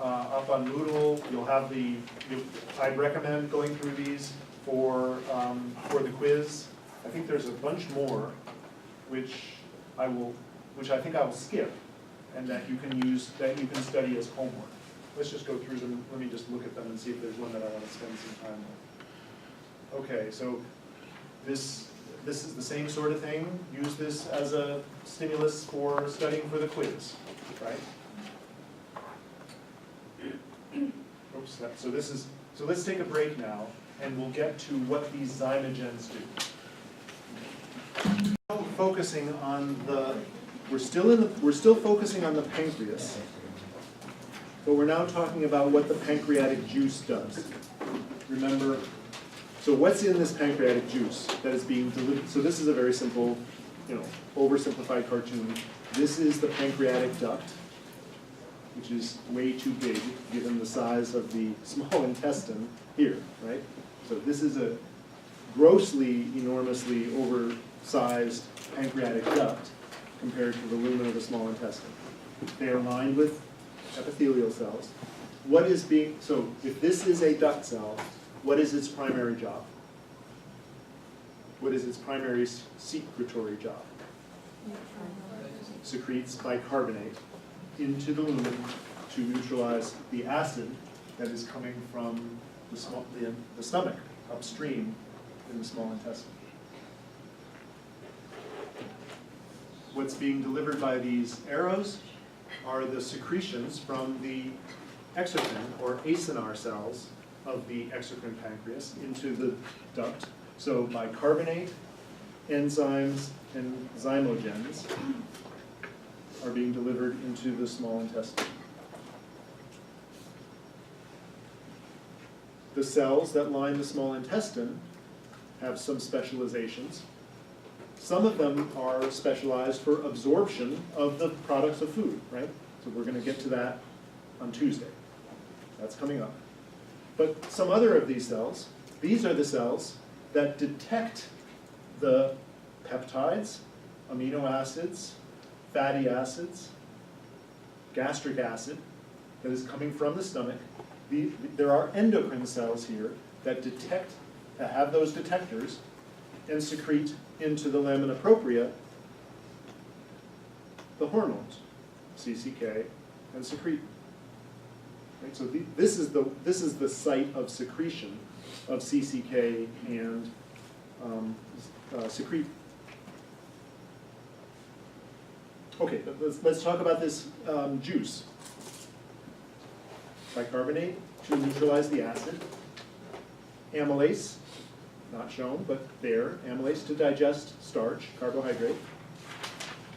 up on Moodle. You'll have I'd recommend going through these for the quiz. I think there's a bunch more, which I think I will skip, and that you can study as homework. Let's just go through them. Let me just look at them and see if there's one that I want to spend some time on. Okay, so this is the same sort of thing. Use this as a stimulus for studying for the quiz, right? Oops, so let's take a break now, and we'll get to what these zymogens do. Focusing on we're still focusing on the pancreas, but we're now talking about what the pancreatic juice does. Remember, so what's in this pancreatic juice that is being diluted? So this is a very simple, oversimplified cartoon. This is the pancreatic duct, which is way too big given the size of the small intestine here, right? So this is grossly, enormously oversized pancreatic duct compared to the lumen of the small intestine. They are lined with epithelial cells. So if this is a duct cell, what is its primary job? What is its primary secretory job? Secretes bicarbonate into the lumen to neutralize the acid that is coming from the stomach upstream in the small intestine. What's being delivered by these arrows are the secretions from the exocrine or acinar cells of the exocrine pancreas into the duct. So bicarbonate, enzymes, and zymogens are being delivered into the small intestine. The cells that line the small intestine have some specializations. Some of them are specialized for absorption of the products of food, right? So we're going to get to that on Tuesday. That's coming up. But some other of these cells, these are the cells that detect the peptides, amino acids, fatty acids, gastric acid that is coming from the stomach. There are endocrine cells here that have those detectors and secrete into the lamina propria the hormones, CCK and secrete. Right? So this is the site of secretion of CCK and secrete. Okay, let's talk about this juice. Bicarbonate to neutralize the acid. Amylase, not shown, but there. Amylase to digest starch, carbohydrate.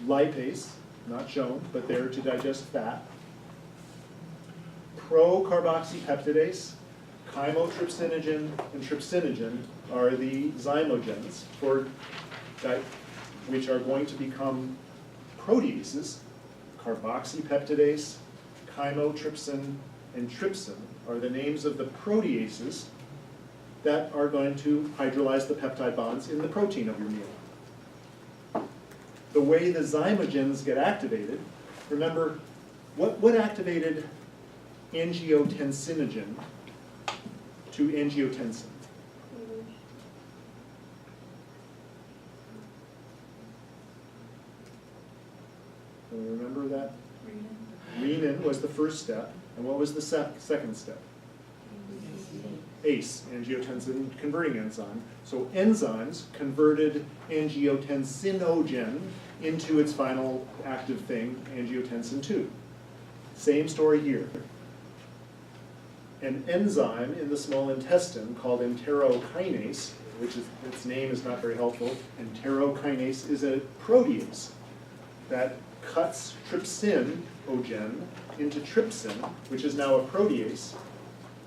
Lipase, not shown, but there to digest fat. Procarboxypeptidase, chymotrypsinogen, and trypsinogen are the zymogens which are going to become proteases. Carboxypeptidase, chymotrypsin, and trypsin are the names of the proteases that are going to hydrolyze the peptide bonds in the protein of your meal. The way the zymogens get activated, remember, what activated angiotensinogen to angiotensin? Do you remember that? Renin was the first step, and what was the second step? ACE, angiotensin converting enzyme. So enzymes converted angiotensinogen into its final active thing, angiotensin 2. Same story here. An enzyme in the small intestine called enterokinase, which is, its name is not very helpful. Enterokinase is a protease that cuts trypsinogen into trypsin, which is now a protease.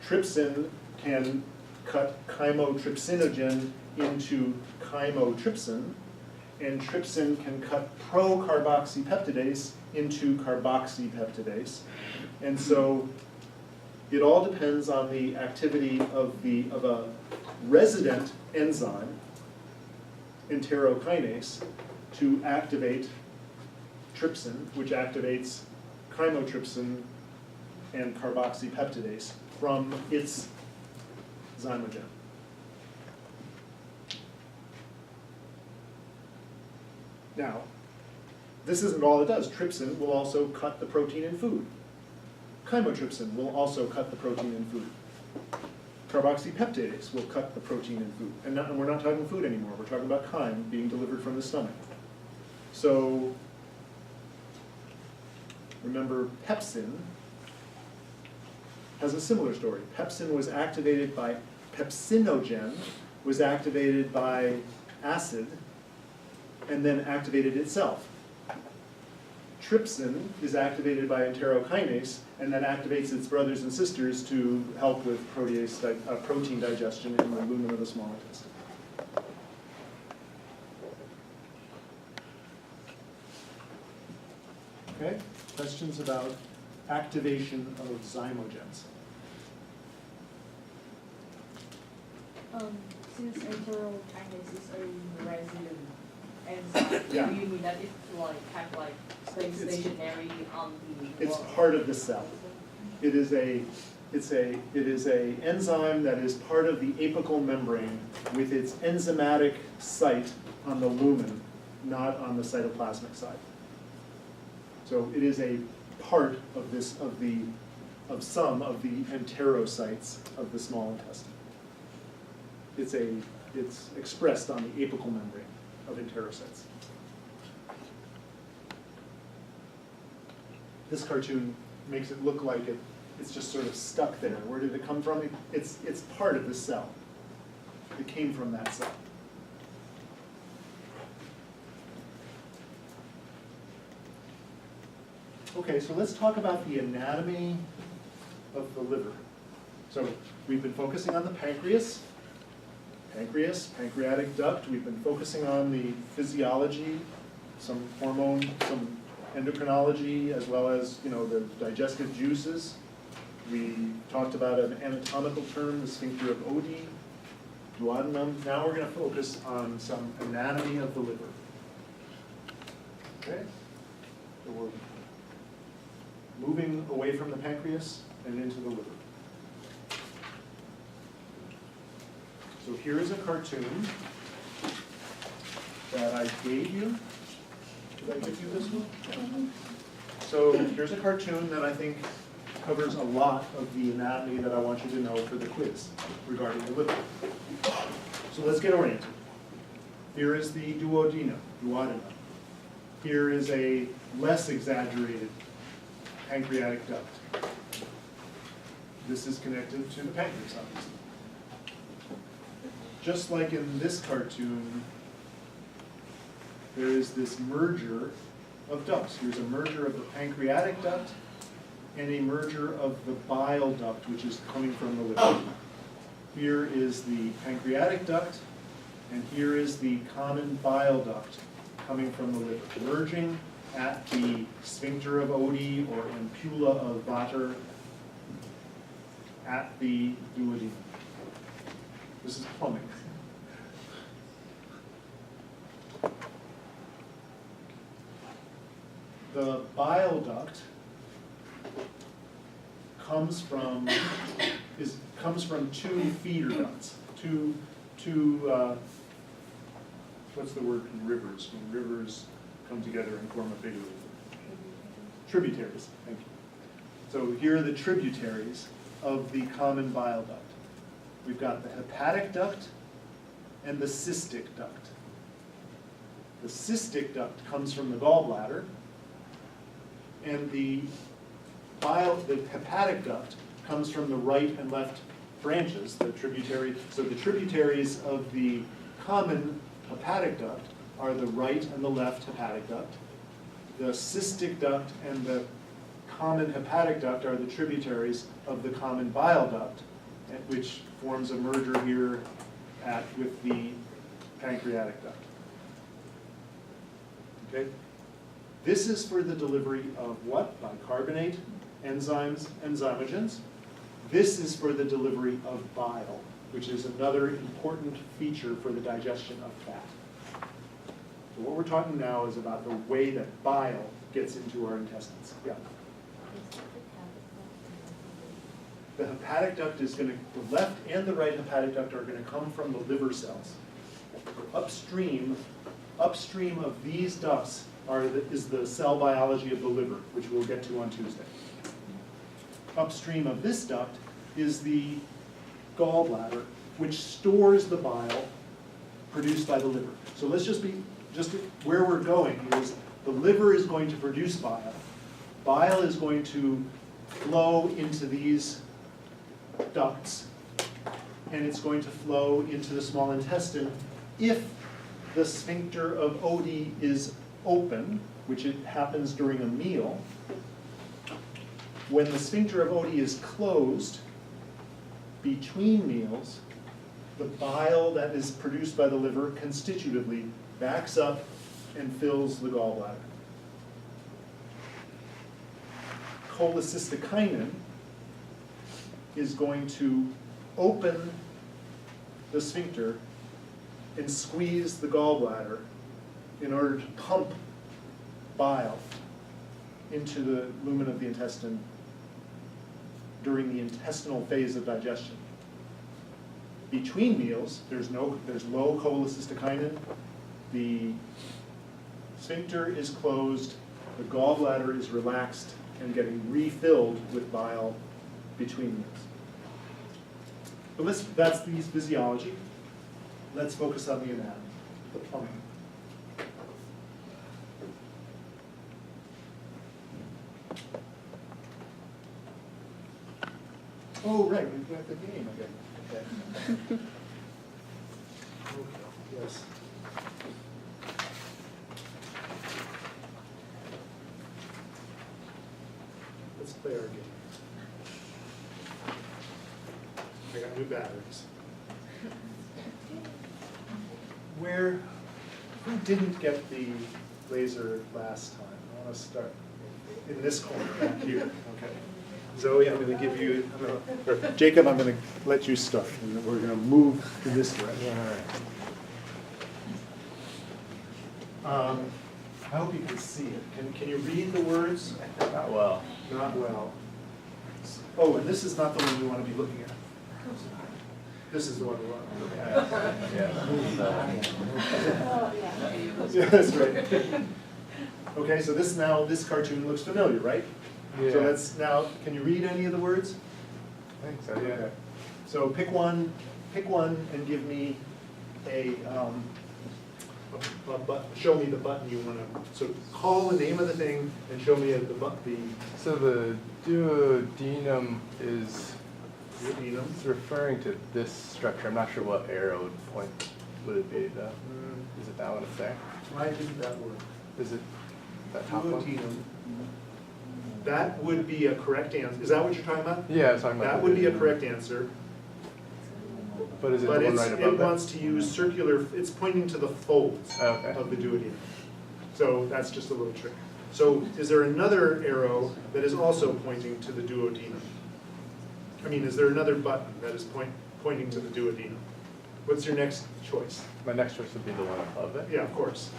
Trypsin can cut chymotrypsinogen into chymotrypsin, and trypsin can cut procarboxypeptidase into carboxypeptidase. And so it all depends on the activity of a resident enzyme, enterokinase, to activate trypsin, which activates chymotrypsin and carboxypeptidase from its zymogen. Now, this isn't all it does. Trypsin will also cut the protein in food. Chymotrypsin will also cut the protein in food. Carboxypeptidase will cut the protein in food. And we're not talking food anymore. We're talking about chyme being delivered from the stomach. So, remember, pepsin has a similar story. Pepsin was activated by, pepsinogen was activated by acid and then activated itself. Trypsin is activated by enterokinase and then activates its brothers and sisters to help with protein digestion in the lumen of the small intestine. Okay, questions about activation of zymogens? Since enterokinase is a resident enzyme, Yeah. do you mean that it like kind of like stays It's- stationary on the It's wall? part of the cell. It is a enzyme that is part of the apical membrane with its enzymatic site on the lumen, not on the cytoplasmic side. So it is a part of some of the enterocytes of the small intestine. It's expressed on the apical membrane of enterocytes. This cartoon makes it look like it's just sort of stuck there. Where did it come from? It's part of the cell. It came from that cell. Okay, so let's talk about the anatomy of the liver. So we've been focusing on the pancreas, pancreatic duct. We've been focusing on the physiology, some hormone, some endocrinology, as well as, the digestive juices. We talked about an anatomical term, the sphincter of Oddi, duodenum. Now we're going to focus on some anatomy of the liver. Okay? So we're moving away from the pancreas and into the liver. So here is a cartoon that I gave you. Did I give you this one? Yeah. So here's a cartoon that I think covers a lot of the anatomy that I want you to know for the quiz regarding the liver. So let's get oriented. Here is the duodenum. Here is a less exaggerated pancreatic duct. This is connected to the pancreas, obviously. Just like in this cartoon, there is this merger of ducts. Here's a merger of the pancreatic duct and a merger of the bile duct, which is coming from the liver. Here is the pancreatic duct, and here is the common bile duct coming from the liver, merging at the sphincter of Oddi or ampulla of Vater at the duodenum. This is plumbing. The bile duct comes from two feeder ducts, what's the word in rivers? When rivers come together and form a bigger river. Tributaries, thank you. So here are the tributaries of the common bile duct. We've got the hepatic duct and the cystic duct. The cystic duct comes from the gallbladder, and the hepatic duct comes from the right and left branches, the tributary. So the tributaries of the common hepatic duct are the right and the left hepatic duct. The cystic duct and the common hepatic duct are the tributaries of the common bile duct, which forms a merger here with the pancreatic duct. Okay? This is for the delivery of what? Bicarbonate, enzymes, and zymogens. This is for the delivery of bile, which is another important feature for the digestion of fat. So what we're talking now is about the way that bile gets into our intestines. Yeah. The hepatic duct is going to, the left and the right hepatic duct are going to come from the liver cells. Upstream of these ducts is the cell biology of the liver, which we'll get to on Tuesday. Upstream of this duct is the gallbladder, which stores the bile produced by the liver. So let's just where we're going is the liver is going to produce bile. Bile is going to flow into these ducts, and it's going to flow into the small intestine if the sphincter of Oddi is open, which it happens during a meal. When the sphincter of Oddi is closed between meals, the bile that is produced by the liver constitutively backs up and fills the gallbladder. Cholecystokinin is going to open the sphincter and squeeze the gallbladder in order to pump bile into the lumen of the intestine during the intestinal phase of digestion. Between meals, there's low cholecystokinin, the sphincter is closed, the gallbladder is relaxed and getting refilled with bile between meals. But that's the physiology. Let's focus on the anatomy, the plumbing. Oh, right, we've got the game again. Okay. Okay, yes. Let's play our game. I got new batteries. Who didn't get the laser last time? I want to start in this corner back here. Okay. Zoe, I'm going to give you, or Jacob, I'm going to let you start. And we're going to move in this direction. All right. I hope you can see it. Can you read the words? Not well. Not well. Oh, and this is not the one we want to be looking at. This is the one we want to be looking at. Oh, yeah. Yeah, that's right. Okay, so this cartoon looks familiar, right? Yeah. So let's now, can you read any of the words? I think so, yeah. Okay. So pick one and give me show me the button you want to, so call the name of the thing and show me the So the duodenum is duodenum. it's referring to this structure. I'm not sure what arrow point would it be though. Is it that one up there? Why didn't that work? Is it that top one? Duodenum. That would be a correct answer. Is that what you're talking about? Yeah, I was talking about That the would be a duodenum. correct answer. But is it But the one right above it wants to use circular, it's pointing to the folds Okay. of the duodenum. So that's just a little trick. So is there another arrow that is also pointing to the duodenum? I mean, is there another button that is pointing to the duodenum? What's your next choice? My next choice would be the one above it. Yeah, of course.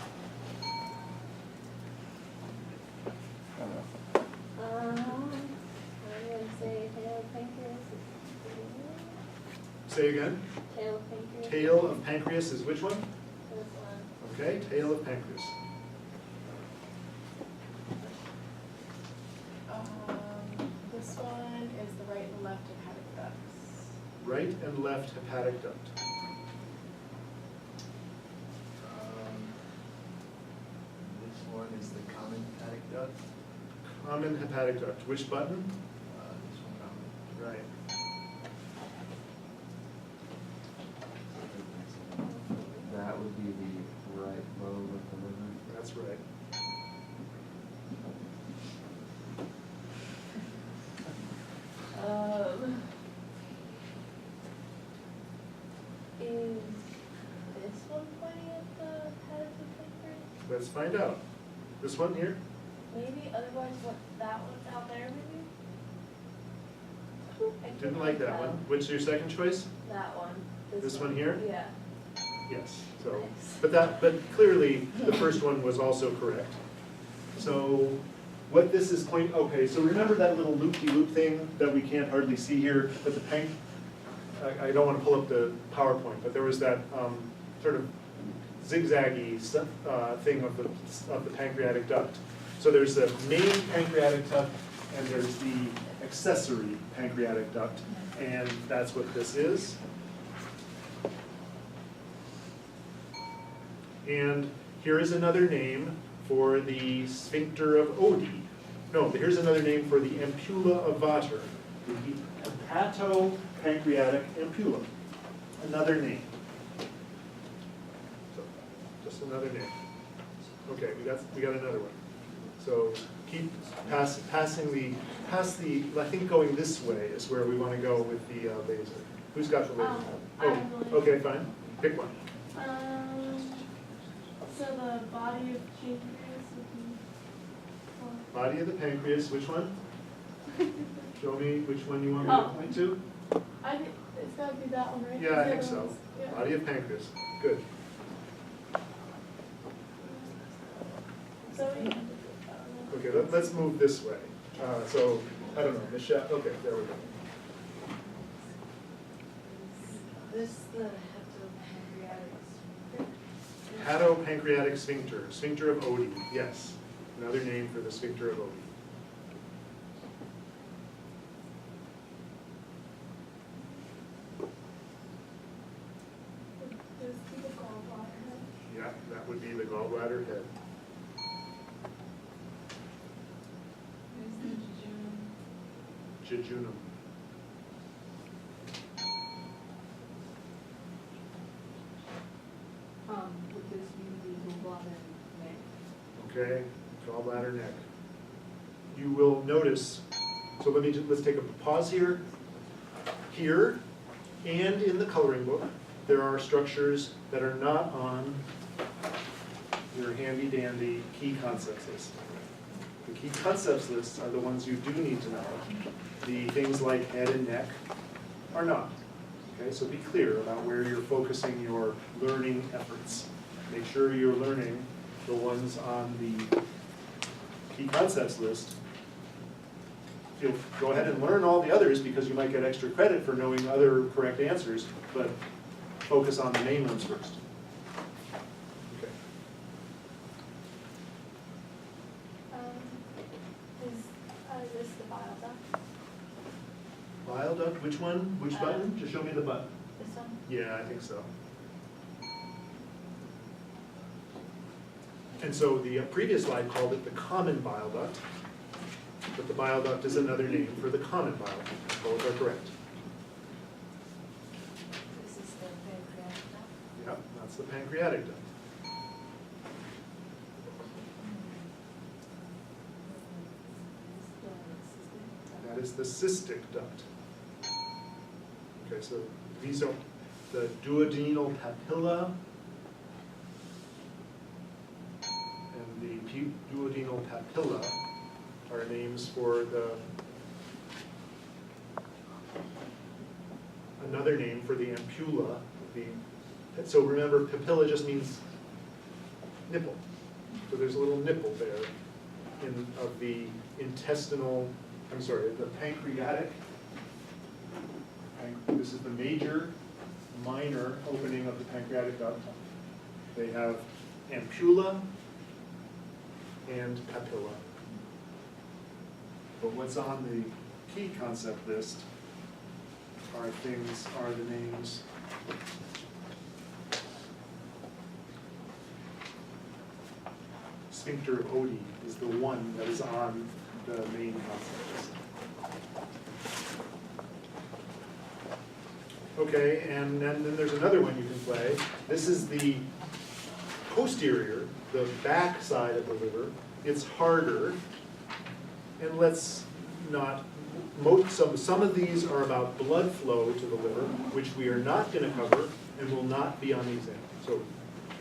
I don't know. I'm gonna say tail of pancreas. Say again? Tail of pancreas. Tail of pancreas is which one? This one. Okay, tail of pancreas. This one is the right and left hepatic ducts. Right and left hepatic duct. This one is the common hepatic duct. Common hepatic duct. Which button? This one common. Right. That would be the right lobe of the liver. That's right. Is this one pointing at the head of the pancreas? Let's find out. This one here? Maybe, otherwise what, that one's out there maybe? I Didn't couldn't like that one. What's your second choice? That one. This one here? Yeah. Yes. So, Nice. but clearly the first one was also correct. So what this is okay, so remember that little loop-de-loop thing that we can't hardly see here, but I don't want to pull up the PowerPoint, but there was that sort of zigzaggy thing of the pancreatic duct. So there's the main pancreatic duct and there's the accessory pancreatic duct, and that's what this is. And here is another name for the sphincter of Oddi. No, here's another name for the ampulla of Vater, the hepatopancreatic ampulla. Another name. So, just another name. Okay, we got another one. So keep passing the, I think going this way is where we want to go with the laser. Who's got the laser? I believe. Okay, fine. Pick one. So the body of pancreas would be. Body of the pancreas, which one? Show me which one you want me to point to. I think It's gotta be that one, right? Yeah, I think The other so. ones- yeah. Body of pancreas, good. So we have to do that one. Okay, let's move this way. So, I don't know, Michelle, okay, there we go. This the hepatopancreatic Hepatopancreatic sphincter, sphincter of Oddi, yes. Another name for the sphincter of Oddi. There's the gallbladder. Yeah, that would be the gallbladder head. There's the jejunum. Jejunum. Would this be the gallbladder neck? Okay, gallbladder neck. You will notice, so let's take a pause here. Here, and in the coloring book, there are structures that are not on your handy dandy key concepts list. The key concepts lists are the ones you do need to know. The things like head and neck are not. Okay, so be clear about where you're focusing your learning efforts. Make sure you're learning the ones on the key concepts list. Go ahead and learn all the others because you might get extra credit for knowing other correct answers, but focus on the main ones first. Okay. Is this the bile duct? Bile duct, which one? Which button? Just show me the button. This one? Yeah, I think so. And so the previous slide called it the common bile duct, but the bile duct is another name for the common bile duct. Both are correct. This is the pancreatic duct. Yep, that's the pancreatic duct. That is the cystic duct. Okay, so these are the duodenal papilla and the duodenal papilla are names for another name for the ampulla. So remember, papilla just means nipple. So there's a little nipple there of the intestinal, I'm sorry, the pancreatic. This is the major, minor opening of the pancreatic duct. They have ampulla and papilla. But what's on the key concept list are the names. Sphincter of Oddi is the one that is on the main concept list. Okay, and then there's another one you can play. This is the posterior, the back side of the liver. It's harder, and let's not, some of these are about blood flow to the liver, which we are not going to cover and will not be on the exam. So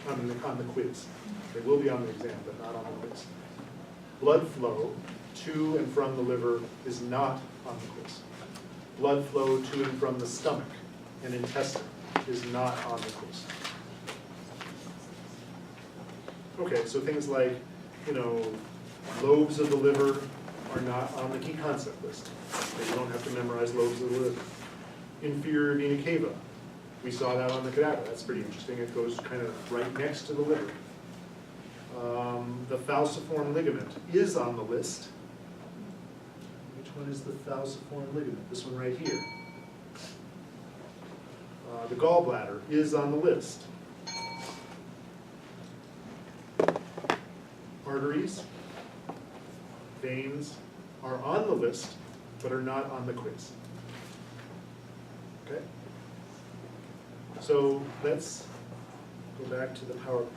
on the quiz. They will be on the exam, but not on the quiz. Blood flow to and from the liver is not on the quiz. Blood flow to and from the stomach and intestine is not on the quiz. Okay, so things like, lobes of the liver are not on the key concept list. You don't have to memorize lobes of the liver. Inferior vena cava, we saw that on the cadaver. That's pretty interesting. It goes kind of right next to the liver. The falciform ligament is on the list. Which one is the falciform ligament? This one right here. The gallbladder is on the list. Arteries, veins are on the list, but are not on the quiz. Okay? So let's go back to the PowerPoint.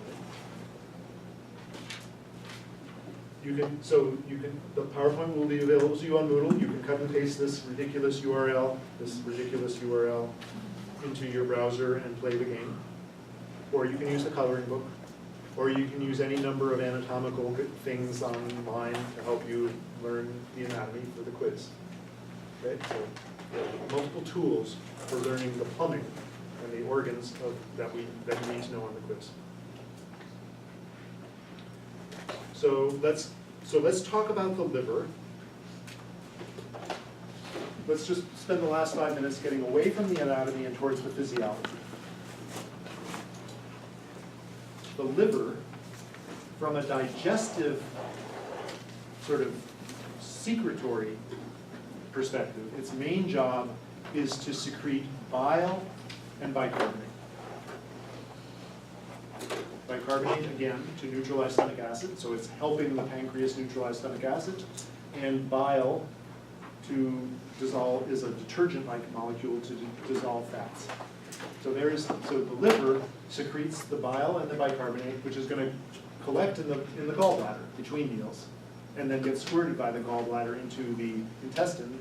The PowerPoint will be available to you on Moodle. You can cut and paste this ridiculous URL into your browser and play the game. Or you can use the coloring book. Or you can use any number of anatomical things online to help you learn the anatomy for the quiz. Okay, so there are multiple tools for learning the plumbing and the organs that you need to know on the quiz. So let's talk about the liver. Let's just spend the last 5 minutes getting away from the anatomy and towards the physiology. The liver, from a digestive sort of secretory perspective, its main job is to secrete bile and bicarbonate. Bicarbonate, again, to neutralize stomach acid, so it's helping the pancreas neutralize stomach acid, and bile to dissolve is a detergent-like molecule to dissolve fats. So the liver secretes the bile and the bicarbonate, which is going to collect in the gallbladder between meals, and then get squirted by the gallbladder into the intestine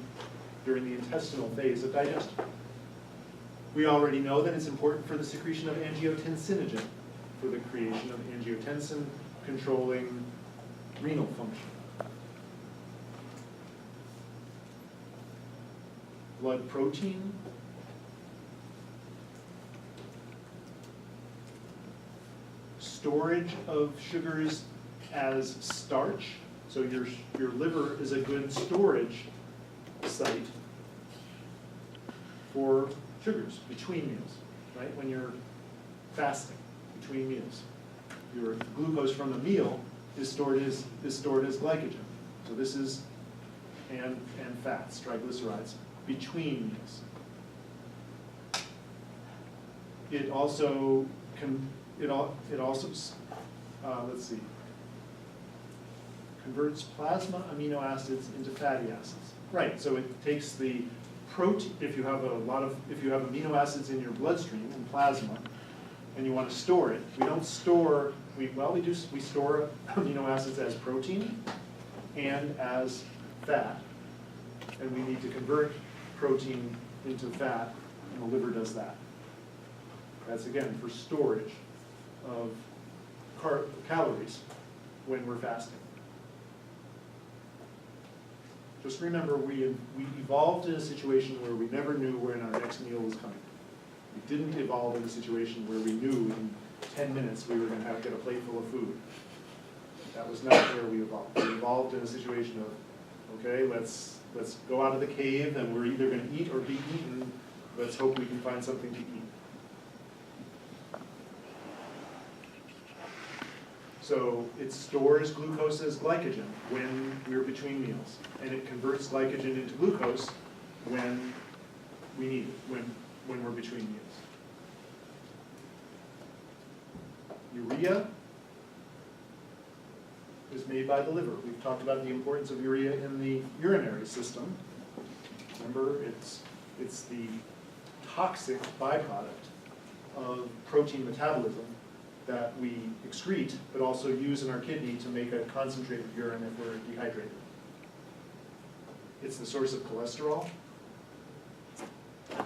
during the intestinal phase of digestion. We already know that it's important for the secretion of angiotensinogen, for the creation of angiotensin controlling renal function. Blood protein, storage of sugars as starch. So your liver is a good storage site for sugars between meals, right? When you're fasting between meals, your glucose from the meal is stored as glycogen. So this is and fats, triglycerides, between meals. It also let's see, converts plasma amino acids into fatty acids. Right, so it takes the protein, if you have amino acids in your bloodstream in plasma, and you want to store it, we don't store, we store amino acids as protein and as fat. And we need to convert protein into fat, and the liver does that. That's again for storage of calories when we're fasting. Just remember, we evolved in a situation where we never knew when our next meal was coming. We didn't evolve in a situation where we knew in 10 minutes we were going to get a plate full of food. That was not where we evolved. We evolved in a situation of, okay, let's go out of the cave, and we're either going to eat or be eaten. Let's hope we can find something to eat. So it stores glucose as glycogen when we're between meals, and it converts glycogen into glucose when we need it, when we're between meals. Urea is made by the liver. We've talked about the importance of urea in the urinary system. Remember, it's the toxic byproduct of protein metabolism that we excrete, but also use in our kidney to make a concentrated urine if we're dehydrated. It's the source of cholesterol,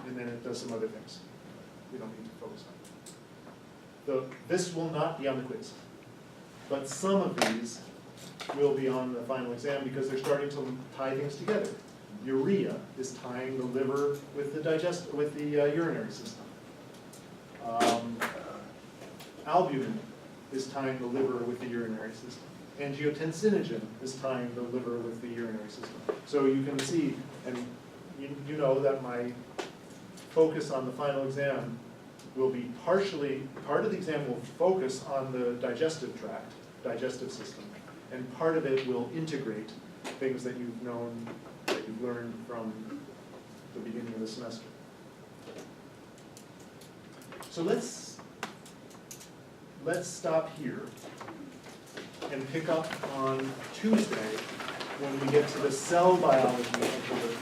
and then it does some other things we don't need to focus on. This will not be on the quiz, but some of these will be on the final exam because they're starting to tie things together. Urea is tying the liver with the urinary system. Albumin is tying the liver with the urinary system. Angiotensinogen is tying the liver with the urinary system. So you can see, and you know that my focus on the final exam will be part of the exam will focus on the digestive tract, digestive system, and part of it will integrate things that you've known, that you've learned from the beginning of the semester. So let's stop here and pick up on Tuesday when we get to the cell biology of the liver.